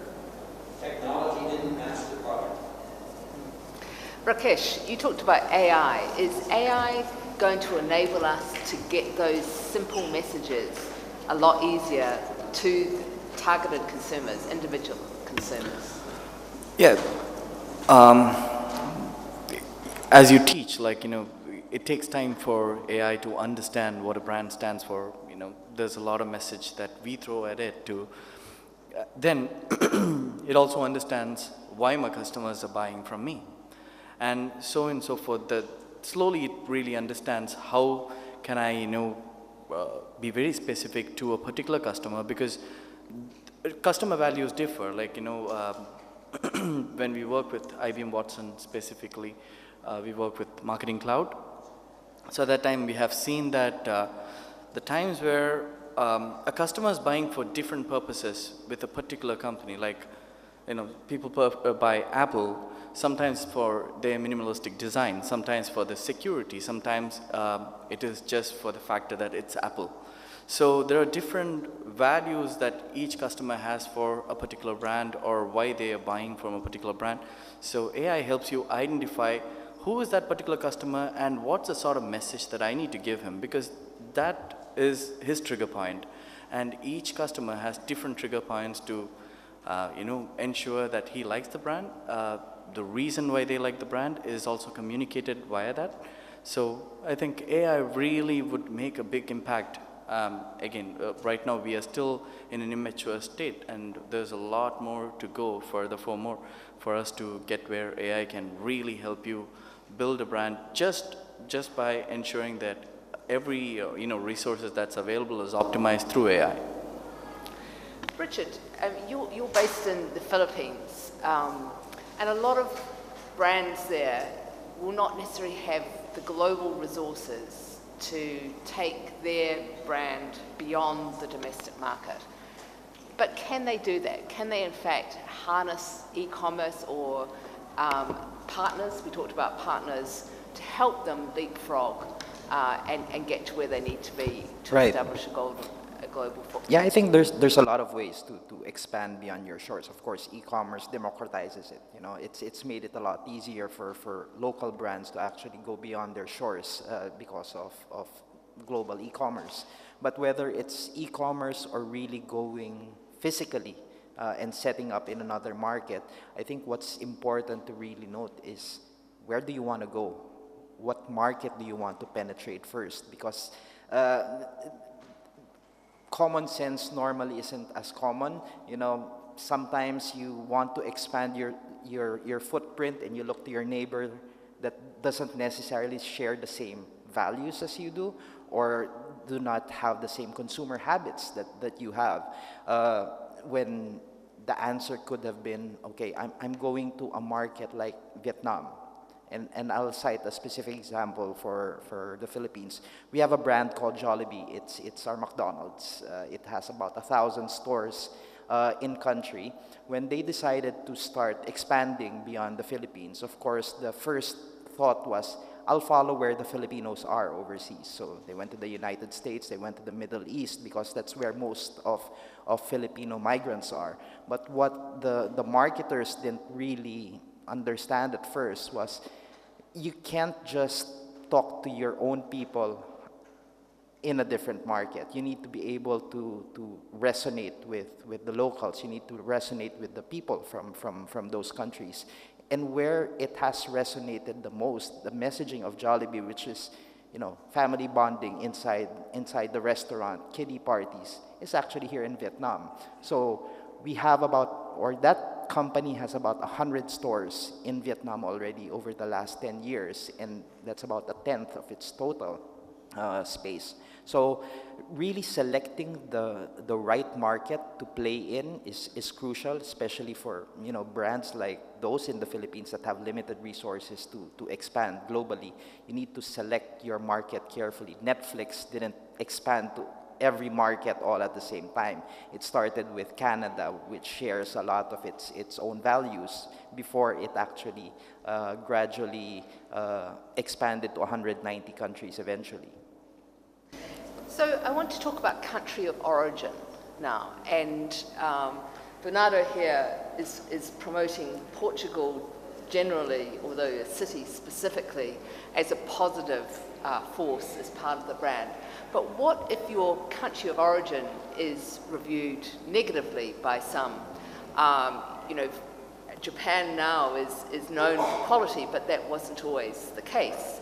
Technology didn't match the product. Rakesh, you talked about AI. Is AI going to enable us to get those simple messages a lot easier to targeted consumers, individual consumers? Yeah. As you teach, like, you know, it takes time for AI to understand what a brand stands for. You know, there's a lot of message that we throw at it to. Then it also understands why my customers are buying from me. and so on and so forth. That slowly it really understands how can I, be very specific to a particular customer, because customer values differ. Like, when we work with IBM Watson specifically, we work with Marketing Cloud. So at that time we have seen that the times where a customer is buying for different purposes with a particular company, like, people buy Apple, sometimes for their minimalistic design, sometimes for the security, sometimes it is just for the factor that it's Apple. So there are different values that each customer has for a particular brand, or why they are buying from a particular brand. So AI helps you identify who is that particular customer and what's the sort of message that I need to give him, because that is his trigger point. And each customer has different trigger points to ensure that he likes the brand. The reason why they like the brand is also communicated via that. So I think AI really would make a big impact. Again, right now we are still in an immature state, and there's a lot more to go further for us to get where AI can really help you build a brand just by ensuring that every resources that's available is optimized through AI. Richard, you're based in the Philippines, and a lot of brands there will not necessarily have the global resources to take their brand beyond the domestic market. But can they do that? Can they in fact harness e-commerce or partners? We talked about partners to help them leapfrog and get to where they need to be to establish a global footprint. Yeah, I think there's a lot of ways to expand beyond your shores. Of course, e-commerce democratizes it. It's made it a lot easier for local brands to actually go beyond their shores because of global e-commerce. But whether it's e-commerce or really going physically and setting up in another market, I think what's important to really note is, where do you want to go? What market do you want to penetrate first? Because common sense normally isn't as common. Sometimes you want to expand your footprint and you look to your neighbor that doesn't necessarily share the same values as you do, or do not have the same consumer habits that you have. When the answer could have been, okay, I'm going to a market like Vietnam. And I'll cite a specific example for the Philippines. We have a brand called Jollibee. It's our McDonald's. It has about 1,000 stores in country. When they decided to start expanding beyond the Philippines, of course, the first thought was, I'll follow where the Filipinos are overseas. So they went to the United States, they went to the Middle East, because that's where most of Filipino migrants are. But what the marketers didn't really understand at first was, you can't just talk to your own people in a different market. You need to be able to resonate with the locals. You need to resonate with the people from those countries. And where it has resonated the most, the messaging of Jollibee, which is, family bonding inside the restaurant, kiddie parties, is actually here in Vietnam. So we have that company has about 100 stores in Vietnam already over the last 10 years, and that's about 1/10 of its total space. So really selecting the right market to play in is crucial, especially for brands like those in the Philippines that have limited resources to expand globally. You need to select your market carefully. Netflix didn't expand to every market all at the same time. It started with Canada, which shares a lot of its own values, before it actually gradually expanded to 190 countries eventually. So I want to talk about country of origin now, and Bernardo here is promoting Portugal generally, although a city specifically, as a positive force as part of the brand. But what if your country of origin is reviewed negatively by some? Japan now is known for quality, but that wasn't always the case.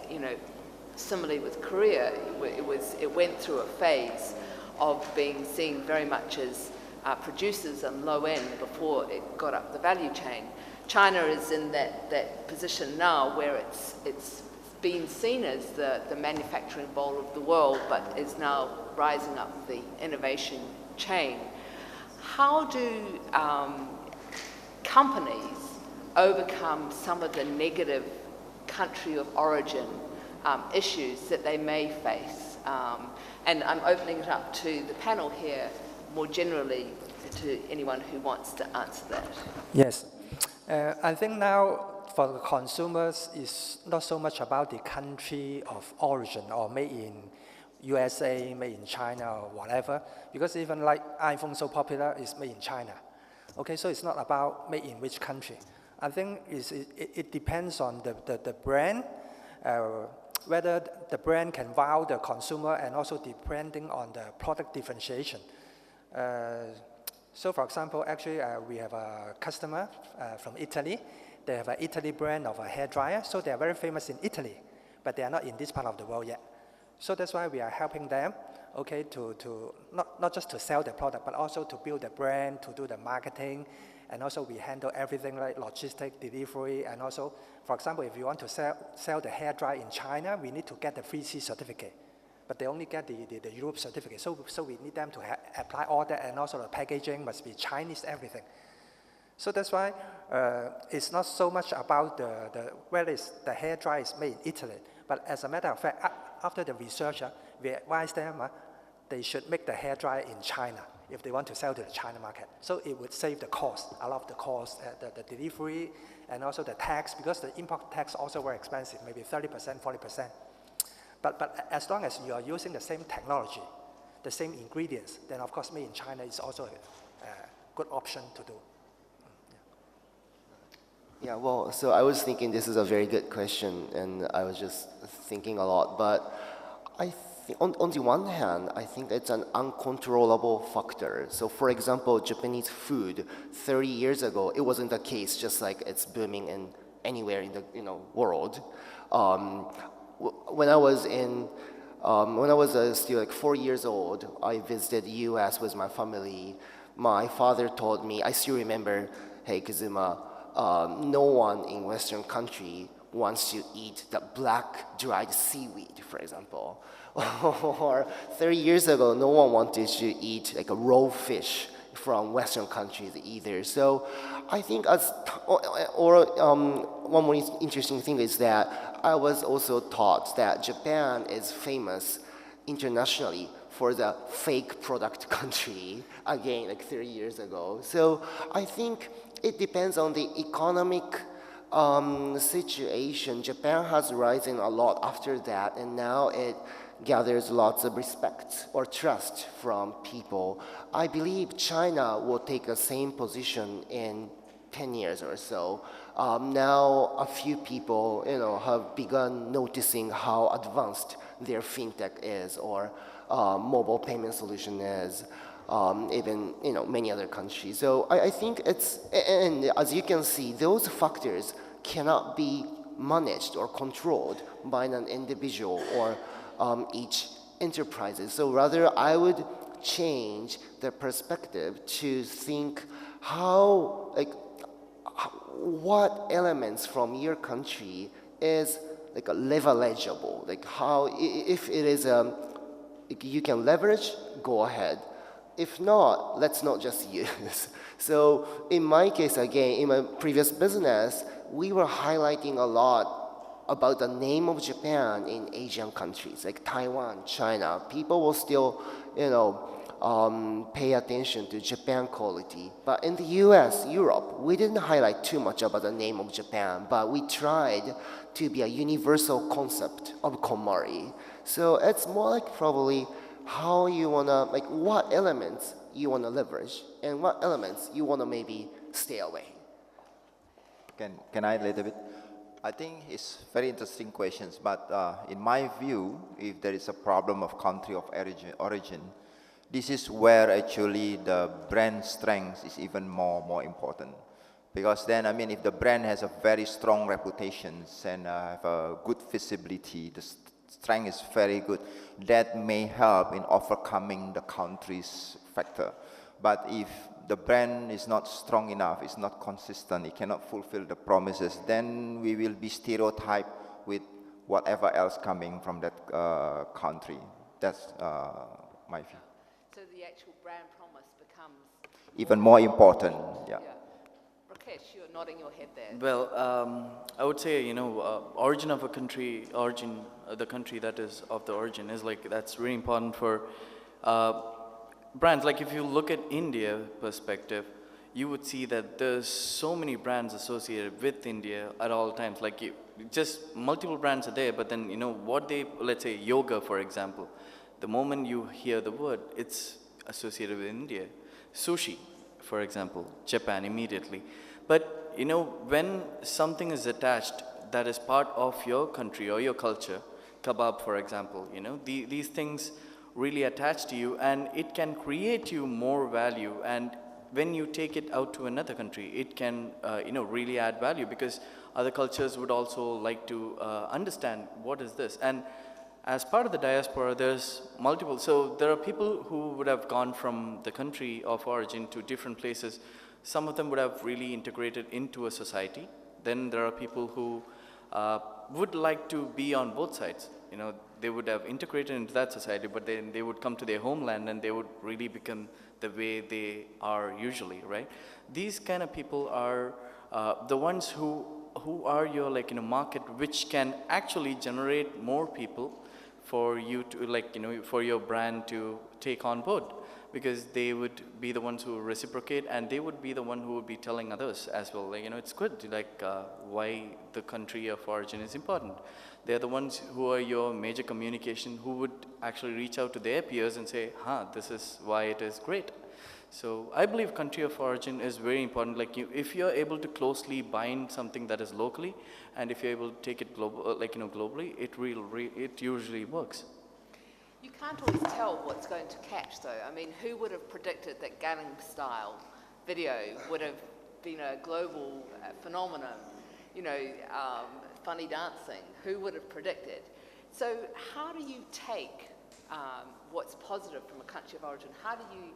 Similarly with Korea, it went through a phase of being seen very much as producers and low end before it got up the value chain. China is in that position now where it's been seen as the manufacturing bowl of the world, but is now rising up the innovation chain. How do companies overcome some of the negative country of origin issues that they may face? And I'm opening it up to the panel here more generally to anyone who wants to answer that. Yes. I think now for the consumers, it's not so much about the country of origin or made in USA, made in China or whatever, because even like iPhone so popular is made in China. Okay, so it's not about made in which country. I think it depends on the brand, whether the brand can wow the consumer, and also depending on the product differentiation. So for example, actually we have a customer from Italy. They have an Italy brand of a hairdryer, so they are very famous in Italy, but they are not in this part of the world yet. So that's why we are helping them, okay, to not just to sell the product, but also to build the brand, to do the marketing, and also we handle everything like logistic, delivery, and also, for example, if you want to sell the hairdryer in China, we need to get the 3C certificate, but they only get the Europe certificate. So we need them to apply all that, and also the packaging must be Chinese, everything. So that's why it's not so much about whether the hairdryer is made in Italy, but as a matter of fact, after the research, we advise them they should make the hairdryer in China if they want to sell to the China market. So it would save the cost, a lot of the cost, the delivery, and also the tax, because the import tax also very expensive, maybe 30%, 40%. But as long as you are using the same technology, the same ingredients, then of course made in China is also a good option to do. Yeah, well, so I was thinking this is a very good question, and I was just thinking a lot. But I think on the one hand, I think it's an uncontrollable factor. So for example, Japanese food 30 years ago, it wasn't the case, just like it's booming in anywhere in the world. When I was still like 4 years old, I visited the US with my family. My father told me, I still remember, hey, Kazuma, no one in Western country wants to eat the black dried seaweed, for example. Or 30 years ago, no one wanted to eat like a raw fish from Western countries either. So I think one more interesting thing is that I was also taught that Japan is famous internationally for the fake product country, again, like 30 years ago. So I think it depends on the economic situation. Japan has risen a lot after that, and now it gathers lots of respect or trust from people. I believe China will take the same position in 10 years or so. Now a few people have begun noticing how advanced their fintech is, or mobile payment solution is. Even many other countries. So I think and as you can see, those factors cannot be managed or controlled by an individual or each enterprises. So rather, I would change the perspective to think what elements from your country is like leverageable, like how, if it is you can leverage, go ahead. If not, let's not just use. So in my case, again, in my previous business, we were highlighting a lot about the name of Japan in Asian countries, like Taiwan, China. People will still, pay attention to Japan quality. But in the US, Europe, we didn't highlight too much about the name of Japan, but we tried to be a universal concept of KonMari. So it's more like probably how you wanna, what elements you wanna leverage and what elements you wanna maybe stay away. Can I a little bit? I think it's very interesting questions, but in my view, if there is a problem of country of origin, this is where actually the brand strength is even more important. Because then, if the brand has a very strong reputation and have a good visibility, the strength is very good, that may help in overcoming the country's factor. But if the brand is not strong enough, it's not consistent, it cannot fulfill the promises, then we will be stereotyped with whatever else coming from that country. That's my view. So the actual brand promise becomes Even more important, yeah. Rakesh, you're nodding your head there. Well, I would say, you know, origin of a country, the country that is of the origin is like, that's really important for brands. Like if you look at India perspective, you would see that there's so many brands associated with India at all times. Like just multiple brands are there, but then, you know, what they, let's say yoga, for example, the moment you hear the word, it's associated with India. Sushi, for example, Japan immediately. But, you know, when something is attached that is part of your country or your culture, kebab, for example, you know, these things really attach to you, and it can create you more value. And when you take it out to another country, it can, you know, really add value, because other cultures would also like to understand what is this. And as part of the diaspora, there's multiple. So there are people who would have gone from the country of origin to different places. Some of them would have really integrated into a society. Then there are people who would like to be on both sides. You know, they would have integrated into that society, but then they would come to their homeland and they would really become the way they are usually, right? These kind of people are the ones who are your, like, you know, market, which can actually generate more people for you to, like, you know, for your brand to take on board, because they would be the ones who reciprocate, and they would be the one who would be telling others as well, like, you know, it's good, like, why the country of origin is important. They're the ones who are your major communication, who would actually reach out to their peers and say, this is why it is great. So I believe country of origin is very important. Like, if you're able to closely bind something that is locally, and if you're able to take it global, like, you know, globally, it usually works. You can't always tell what's going to catch, though. I mean, who would have predicted that Gangnam Style video would have been a global phenomenon? You know, funny dancing. Who would have predicted? So how do you take what's positive from a country of origin? How do you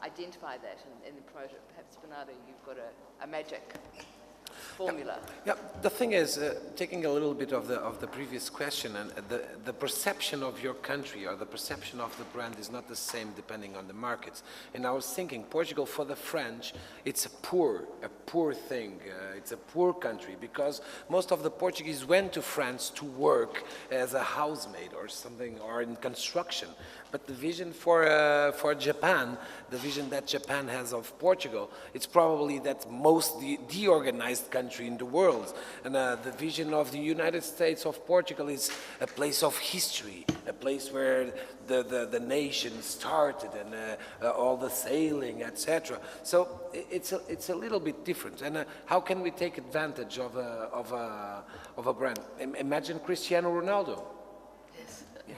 identify that and promote it? Perhaps, Bernardo, you've got a magic formula. Yeah, the thing is, taking a little bit of the previous question, and the perception of your country or the perception of the brand is not the same depending on the markets. And I was thinking, Portugal for the French, it's a poor thing. It's a poor country, because most of the Portuguese went to France to work as a housemaid or something, or in construction. But the vision for Japan, the vision that Japan has of Portugal, it's probably that most deorganized country in the world. And the vision of the United States of Portugal is a place of history, a place where the nation started, and all the sailing, etc. So it's a little bit different. And how can we take advantage of a brand? Imagine Cristiano Ronaldo.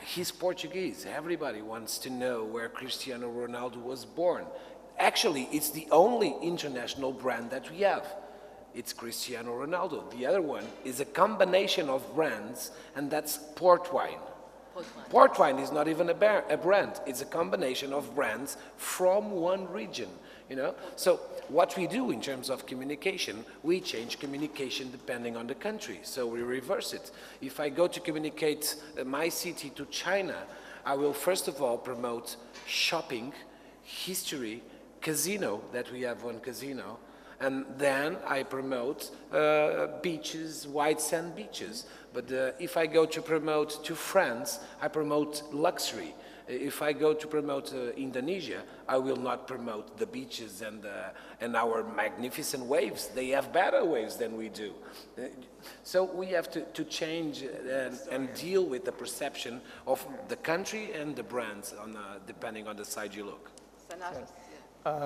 He's Portuguese. Everybody wants to know where Cristiano Ronaldo was born. Actually, it's the only international brand that we have. It's Cristiano Ronaldo. The other one is a combination of brands, and that's port wine. Port wine is not even a brand. It's a combination of brands from one region, you know? So what we do in terms of communication, we change communication depending on the country. So we reverse it. If I go to communicate my city to China, I will first of all promote shopping, history, casino, that we have one casino, and then I promote beaches, white sand beaches. But if I go to promote to France, I promote luxury. If I go to promote Indonesia, I will not promote the beaches and our magnificent waves. They have better waves than we do. So we have to change and deal with the perception of the country and the brands depending on the side you look.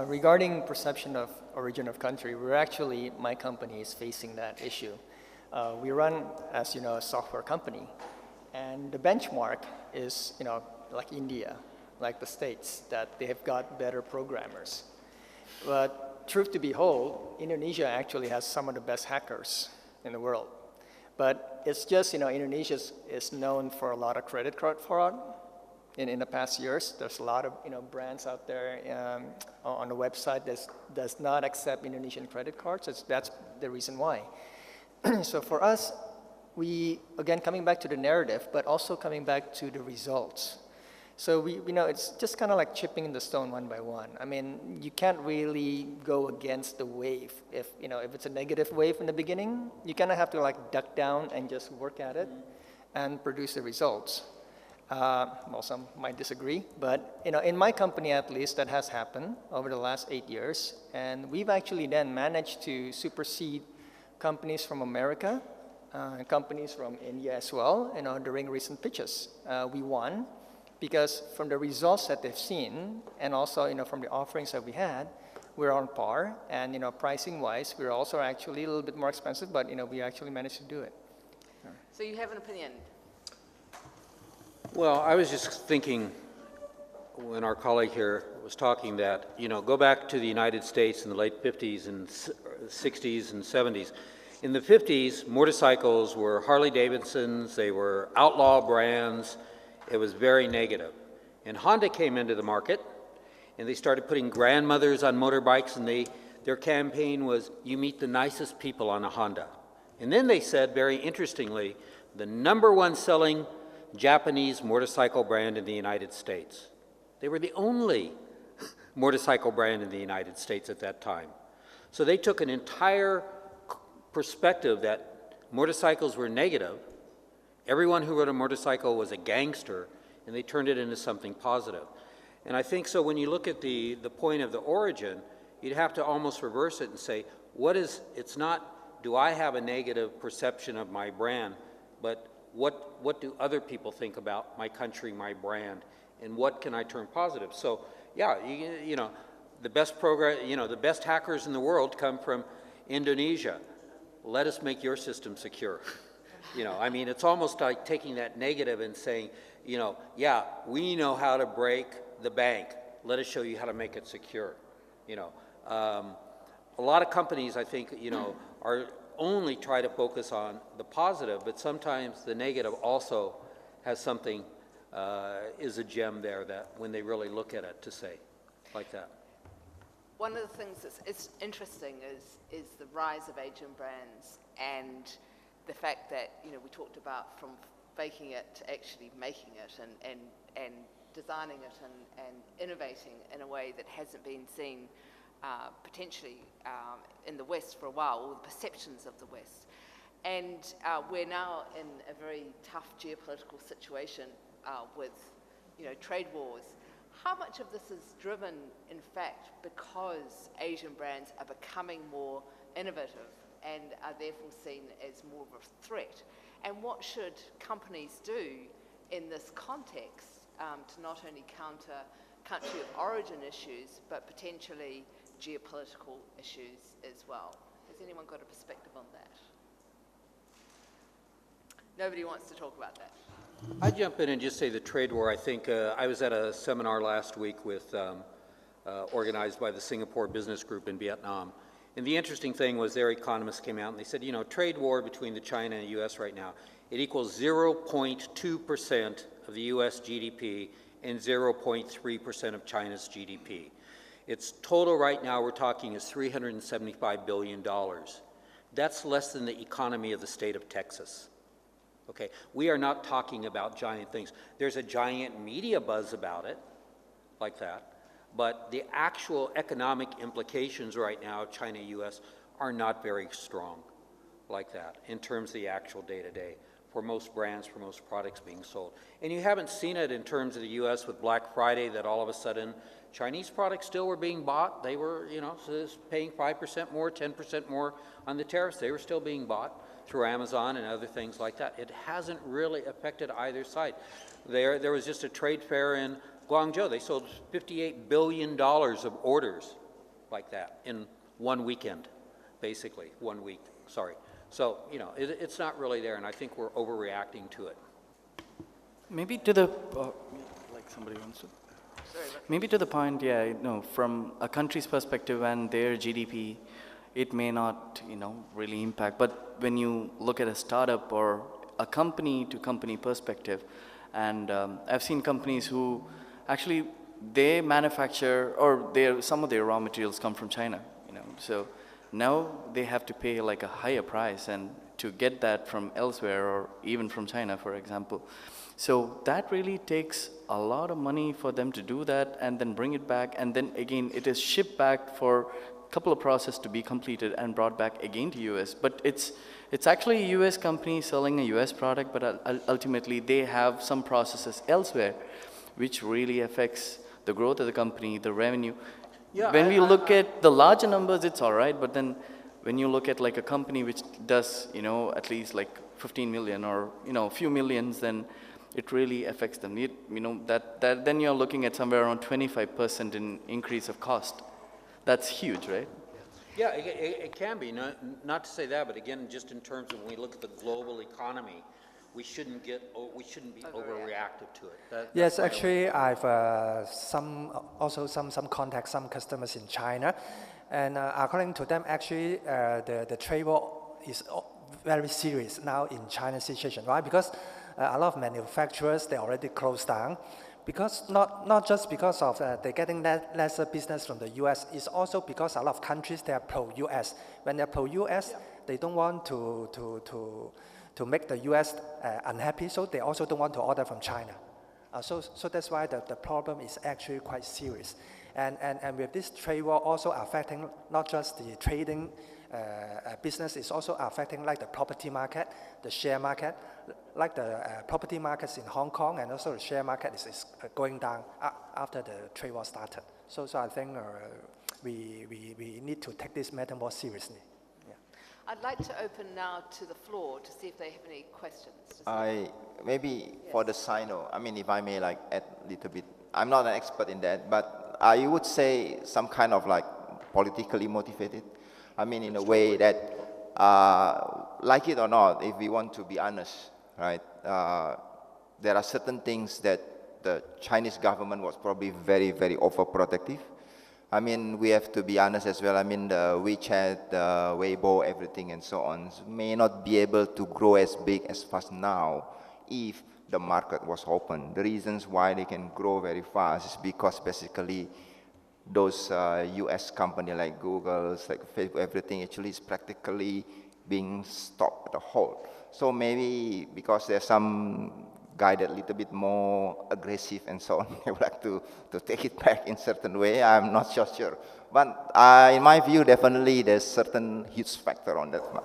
Regarding perception of origin of country, my company is facing that issue. We run, as you know, a software company, and the benchmark is, you know, like India, like the States, that they have got better programmers. But truth to behold, Indonesia actually has some of the best hackers in the world. But it's just, you know, Indonesia is known for a lot of credit card fraud. in the past years. There's a lot of brands out there on the website that does not accept Indonesian credit cards. That's the reason why. So for us, we, again, coming back to the narrative, but also coming back to the results. So it's just kind of like chipping the stone one by one. I mean, you can't really go against the wave. If it's a negative wave in the beginning, you kind of have to like duck down and just work at it and produce the results. Well, some might disagree, but in my company at least, that has happened over the last 8 years, and we've actually then managed to supersede companies from America, companies from India as well. During recent pitches, we won because from the results that they've seen, and also from the offerings that we had, we're on par, and pricing wise, we're also actually a little bit more expensive, but we actually managed to do it. So you have an opinion? Well, I was just thinking when our colleague here was talking that, go back to the United States in the late 50s and 60s and 70s. In the 50s, motorcycles were Harley Davidsons, they were outlaw brands, it was very negative. And Honda came into the market and they started putting grandmothers on motorbikes, and their campaign was, you meet the nicest people on a Honda. And then they said, very interestingly, the #1 selling Japanese motorcycle brand in the United States. They were the only motorcycle brand in the United States at that time. So they took an entire perspective that motorcycles were negative. Everyone who rode a motorcycle was a gangster, and they turned it into something positive. And I think so when you look at the point of the origin, you'd have to almost reverse it and say, it's not, do I have a negative perception of my brand, but what do other people think about my country, my brand, and what can I turn positive? So yeah, the best the best hackers in the world come from Indonesia. Let us make your system secure. I mean, it's almost like taking that negative and saying, yeah, we know how to break the bank. Let us show you how to make it secure. A lot of companies, I think, are only try to focus on the positive, but sometimes the negative also has something, is a gem there that when they really look at it to say, like that. One of the things that's interesting is the rise of Asian brands and the fact that, we talked about from faking it to actually making it and designing it and innovating in a way that hasn't been seen potentially in the West for a while, or the perceptions of the West. And we're now in a very tough geopolitical situation with, trade wars. How much of this is driven, in fact, because Asian brands are becoming more innovative and are therefore seen as more of a threat? And what should companies do in this context to not only counter country of origin issues, but potentially geopolitical issues as well? Has anyone got a perspective on that? Nobody wants to talk about that. I'd jump in and just say the trade war. I think I was at a seminar last week with organized by the Singapore Business Group in Vietnam. And the interesting thing was their economists came out and they said, trade war between the China and the U.S. right now, it equals 0.2% of the U.S. GDP and 0.3% of China's GDP. Its total right now we're talking is $375 billion. That's less than the economy of the state of Texas. Okay, we are not talking about giant things. There's a giant media buzz about it, like that, but the actual economic implications right now of China-US are not very strong, like that, in terms of the actual day-to-day for most brands, for most products being sold. And you haven't seen it in terms of the US with Black Friday, that all of a sudden Chinese products still were being bought. They were, paying 5% more, 10% more on the tariffs. They were still being bought through Amazon and other things like that. It hasn't really affected either side. There was just a trade fair in Guangzhou. They sold $58 billion of orders like that in one weekend, basically, 1 week, sorry. So, it's not really there, and I think we're overreacting to it. Maybe to the, like somebody wants to. Maybe to the point, from a country's perspective and their GDP, it may not, really impact. But when you look at a startup or a company-to-company perspective, And I've seen companies who actually, they manufacture, or some of their raw materials come from China, you know. So now they have to pay like a higher price and to get that from elsewhere, or even from China, for example. So that really takes a lot of money for them to do that and then bring it back. And then again, it is shipped back for a couple of processes to be completed and brought back again to US. But it's actually a US company selling a US product, but ultimately they have some processes elsewhere, which really affects the growth of the company, the revenue. Yeah, When we look at the larger numbers, it's all right, but then when you look at like a company which does, you know, at least like 15 million or, you know, a few millions, then it really affects them. You know, then you're looking at somewhere around 25% in increase of cost. That's huge, right? Yeah, it can be. Not to say that, but again, just in terms of when we look at the global economy, we shouldn't be overreactive to it. Yes, actually, I've also some contacts, some customers in China, and according to them, actually, the trade war is very serious now in China's situation, right? Because a lot of manufacturers, they already closed down, because not just because of they're getting lesser business from the US, it's also because a lot of countries, they are pro-US. When they're pro-US, they don't want to make the US unhappy, so they also don't want to order from China. So that's why the problem is actually quite serious. And with this trade war also affecting not just the trading business, it's also affecting like the property market, the share market, like the property markets in Hong Kong, and also the share market is going down after the trade war started. So I think we need to take this matter more seriously. I'd like to open now to the floor to see if they have any questions. Maybe for the Sino, I mean, if I may like add a little bit, I'm not an expert in that, but I would say some kind of like politically motivated. I mean, in a way that, like it or not, if we want to be honest, right, there are certain things that the Chinese government was probably very, very overprotective. I mean, we have to be honest as well. I mean, the WeChat, the Weibo, everything and so on may not be able to grow as big as fast now if the market was open. The reasons why they can grow very fast is because basically those US companies like Google, like Facebook, everything actually is practically being stopped at a halt. So maybe because there's some guy that a little bit more aggressive and so on, I would like to take it back in certain way. I'm not so sure. But in my view, definitely there's certain huge factor on that one.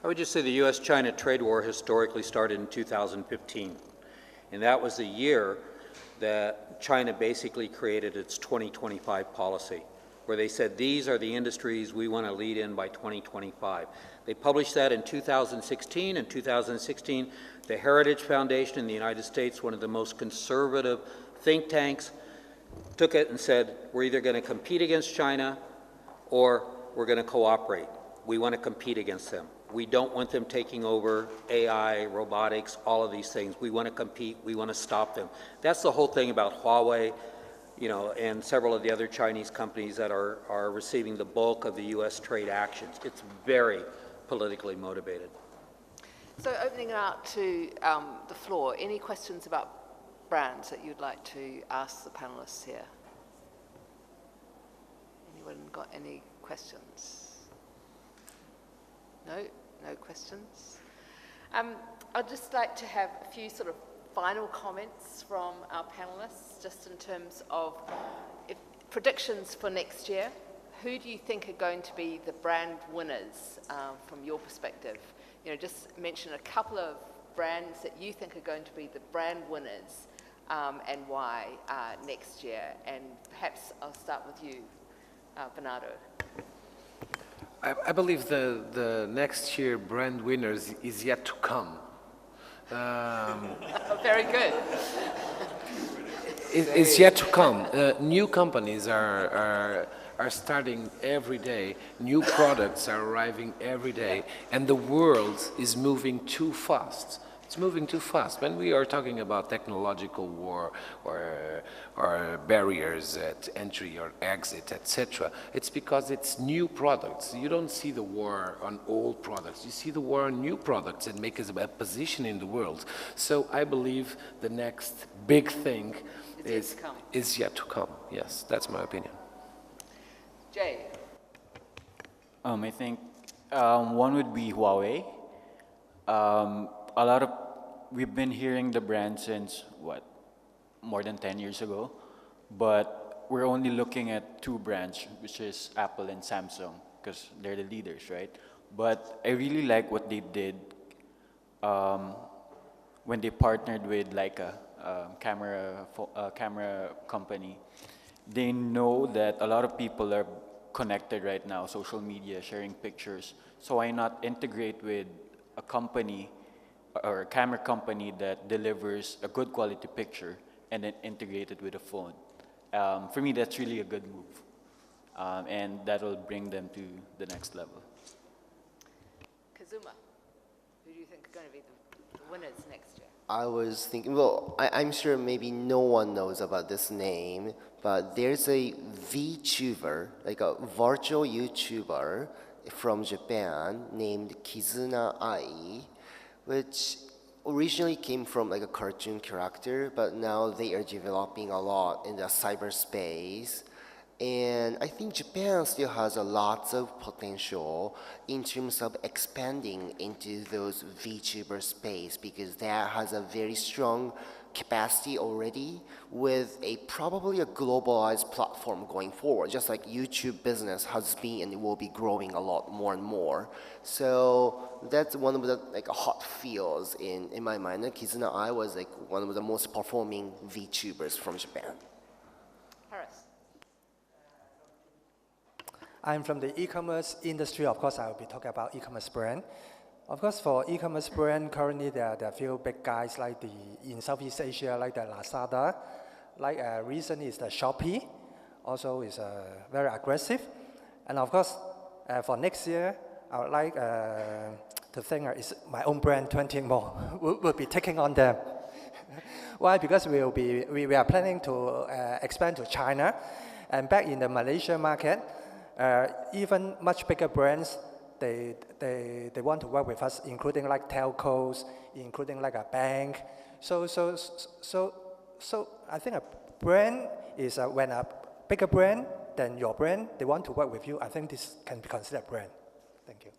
I would just say the US-China trade war historically started in 2015. And that was the year that China basically created its 2025 policy, where they said these are the industries we want to lead in by 2025. They published that in 2016. In 2016, the Heritage Foundation in the United States, one of the most conservative think tanks, took it and said, we're either going to compete against China or we're going to cooperate. We want to compete against them. We don't want them taking over AI, robotics, all of these things. We want to compete. We want to stop them. That's the whole thing about Huawei, you know, and several of the other Chinese companies that are receiving the bulk of the U.S. trade actions. It's very politically motivated. So opening it out to the floor, any questions about brands that you'd like to ask the panelists here? Anyone got any questions? No? No questions? I'd just like to have a few sort of final comments from our panelists, just in terms of predictions for next year. Who do you think are going to be the brand winners from your perspective? You know, just mention a couple of brands that you think are going to be the brand winners and why next year. And perhaps I'll start with you, Bernardo. I believe the next year brand winners is yet to come. Very good. It's yet to come. New companies are starting every day. New products are arriving every day, and the world is moving too fast It's moving too fast. When we are talking about technological war or barriers at entry or exit, etc., it's because it's new products. You don't see the war on old products. You see the war on new products and make us a position in the world. So I believe the next big thing is yet to come. Yes, that's my opinion. Jay? I think one would be Huawei. We've been hearing the brand since, what, more than 10 years ago, but we're only looking at two brands, which is Apple and Samsung, because they're the leaders, right? But I really like what they did when they partnered with Leica, camera company. They know that a lot of people are connected right now, social media, sharing pictures. So why not integrate with a company or a camera company that delivers a good quality picture and then integrate it with a phone? For me, that's really a good move. And that'll bring them to the next level. Kazuma, who do you think are going to be the winners next year? I was thinking, well, I'm sure maybe no one knows about this name, but there's a VTuber, like a virtual YouTuber from Japan named Kizuna Ai, which originally came from like a cartoon character, but now they are developing a lot in the cyberspace. And I think Japan still has a lot of potential in terms of expanding into those VTuber space, because that has a very strong capacity already with probably a globalized platform going forward, just like YouTube business has been and will be growing a lot more and more. So that's one of the hot fields in my mind. And Kizuna Ai was one of the most performing VTubers from Japan. Harris? I'm from the e-commerce industry. Of course, I will be talking about e-commerce brand. Of course, for e-commerce brand, currently there are a few big guys in Southeast Asia, like the Lazada. Recently is the Shopee, also is very aggressive. And of course, for next year, I would like to think is my own brand, 20 more, will be taking on them. Why? Because we are planning to expand to China, and back in the Malaysia market, even much bigger brands, they want to work with us, including like telcos, including like a bank. So I think a brand is when a bigger brand than your brand, they want to work with you. I think this can be considered brand. Thank you.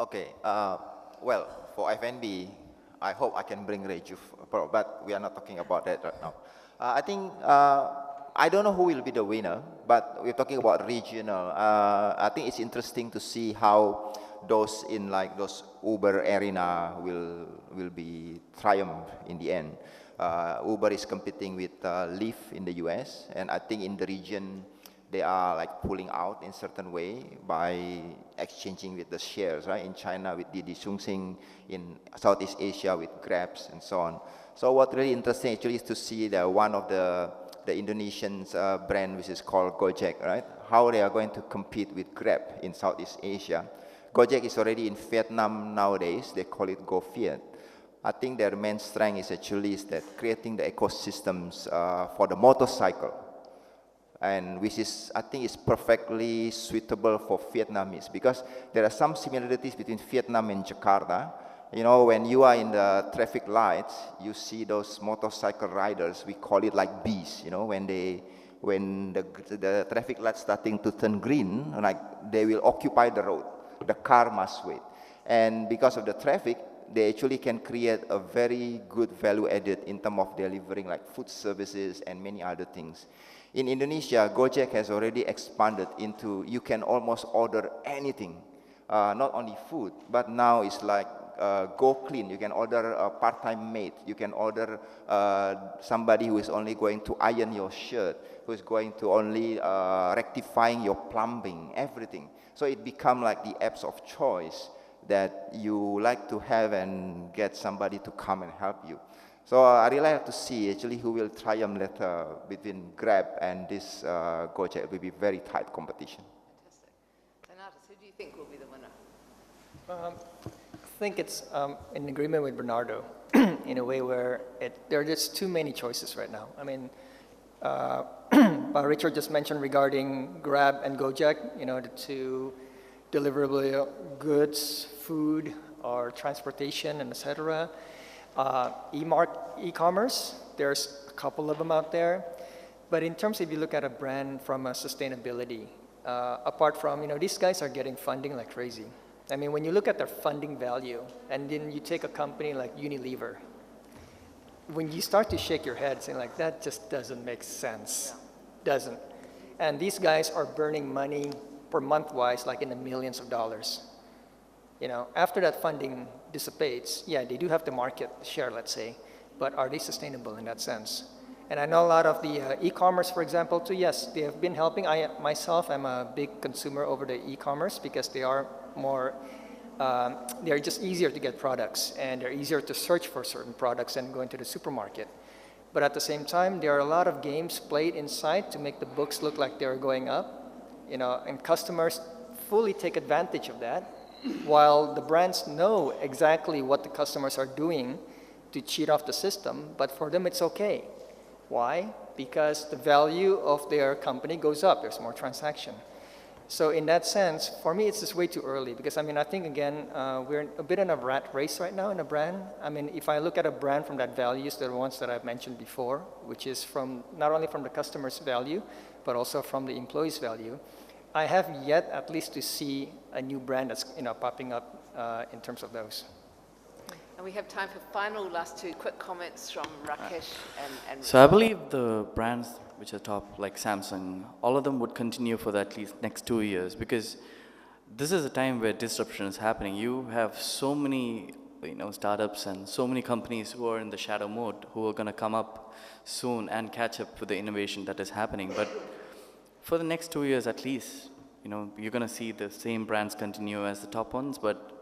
Okay. Well, for FNB, I hope I can bring Rejuv, but we are not talking about that right now. I think. I don't know who will be the winner, but we're talking about regional. I think it's interesting to see how those in those Uber arena will be triumph in the end. Uber is competing with Lyft in the US, and I think in the region they are pulling out in certain way by exchanging with the shares, right? In China with Didi Chuxing, in Southeast Asia with Grabs and so on. So what really interesting actually is to see that one of the Indonesian brand, which is called Gojek, right? How they are going to compete with Grab in Southeast Asia. Gojek is already in Vietnam nowadays. They call it GoViet. I think their main strength is actually creating the ecosystems for the motorcycle, and which is, I think, is perfectly suitable for Vietnamese, because there are some similarities between Vietnam and Jakarta. You know, when you are in the traffic lights, you see those motorcycle riders, we call it like bees, you know, when the traffic lights starting to turn green, they will occupy the road. The car must wait. And because of the traffic, they actually can create a very good value added in terms of delivering food services and many other things. In Indonesia, Gojek has already expanded into, you can almost order anything, not only food, but now it's Go Clean. You can order a part-time maid. You can order somebody who is only going to iron your shirt, who is going to only rectifying your plumbing, everything. So it become the apps of choice that you like to have and get somebody to come and help you. So I really like to see actually who will triumph later between Grab and this Gojek. It will be very tight competition. Fantastic. Donatus, who do you think will be the winner? I think it's in agreement with Bernardo in a way where there are just too many choices right now. I mean, what Richard just mentioned regarding Grab and Gojek, you know, the two deliverable goods, food, or transportation, and etc. E-commerce, there's a couple of them out there. But in terms of if you look at a brand from a sustainability, apart from, you know, these guys are getting funding like crazy. I mean, when you look at their funding value, and then you take a company like Unilever, when you start to shake your head saying like, that just doesn't make sense, doesn't. And these guys are burning money per month-wise, like in the millions of dollars. You know, after that funding dissipates, yeah, they do have the market share, let's say, but are they sustainable in that sense? And I know a lot of the e-commerce, for example, too, yes, they have been helping. I myself am a big consumer over the e-commerce because they are more, they're just easier to get products and they're easier to search for certain products than going to the supermarket. But at the same time, there are a lot of games played inside to make the books look like they're going up, you know, and customers fully take advantage of that, while the brands know exactly what the customers are doing to cheat off the system, but for them it's okay. Why? Because the value of their company goes up, there's more transaction. So in that sense, for me, it's just way too early because I mean, I think again, we're a bit in a rat race right now in a brand. I mean, if I look at a brand from that values, the ones that I've mentioned before, which is from not only from the customer's value, but also from the employee's value, I have yet at least to see a new brand that's, you know, popping up in terms of those. And we have time for final last two quick comments from Rakesh and So I believe the brands which are top, like Samsung, all of them would continue for the at least next 2 years because this is a time where disruption is happening. You have so many, you know, startups and so many companies who are in the shadow mode who are going to come up soon and catch up with the innovation that is happening. But for the next 2 years at least, you know, you're going to see the same brands continue as the top ones, but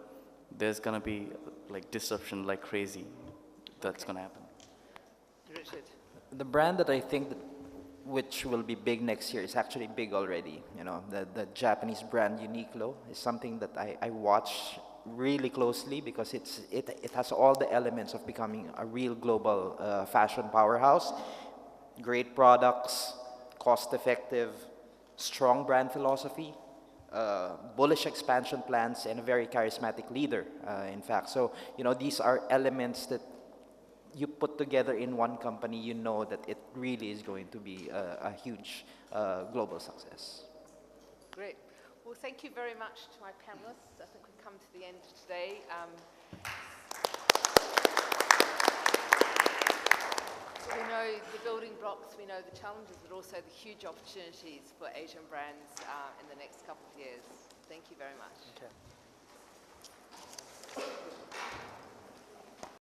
there's going to be like disruption like crazy. That's going to happen. Richard. The brand that I think that which will be big next year is actually big already. You know, the Japanese brand Uniqlo is something that I watch really closely because it has all the elements of becoming a real global fashion powerhouse. Great products, cost-effective, strong brand philosophy, bullish expansion plans, and a very charismatic leader, in fact. So, you know, these are elements that you put together in one company, you know that it really is going to be a huge global success. Great. Well, thank you very much to my panelists. I think we've come to the end of today. We know the building blocks, we know the challenges, but also the huge opportunities for Asian brands in the next couple of years. Thank you very much. Okay.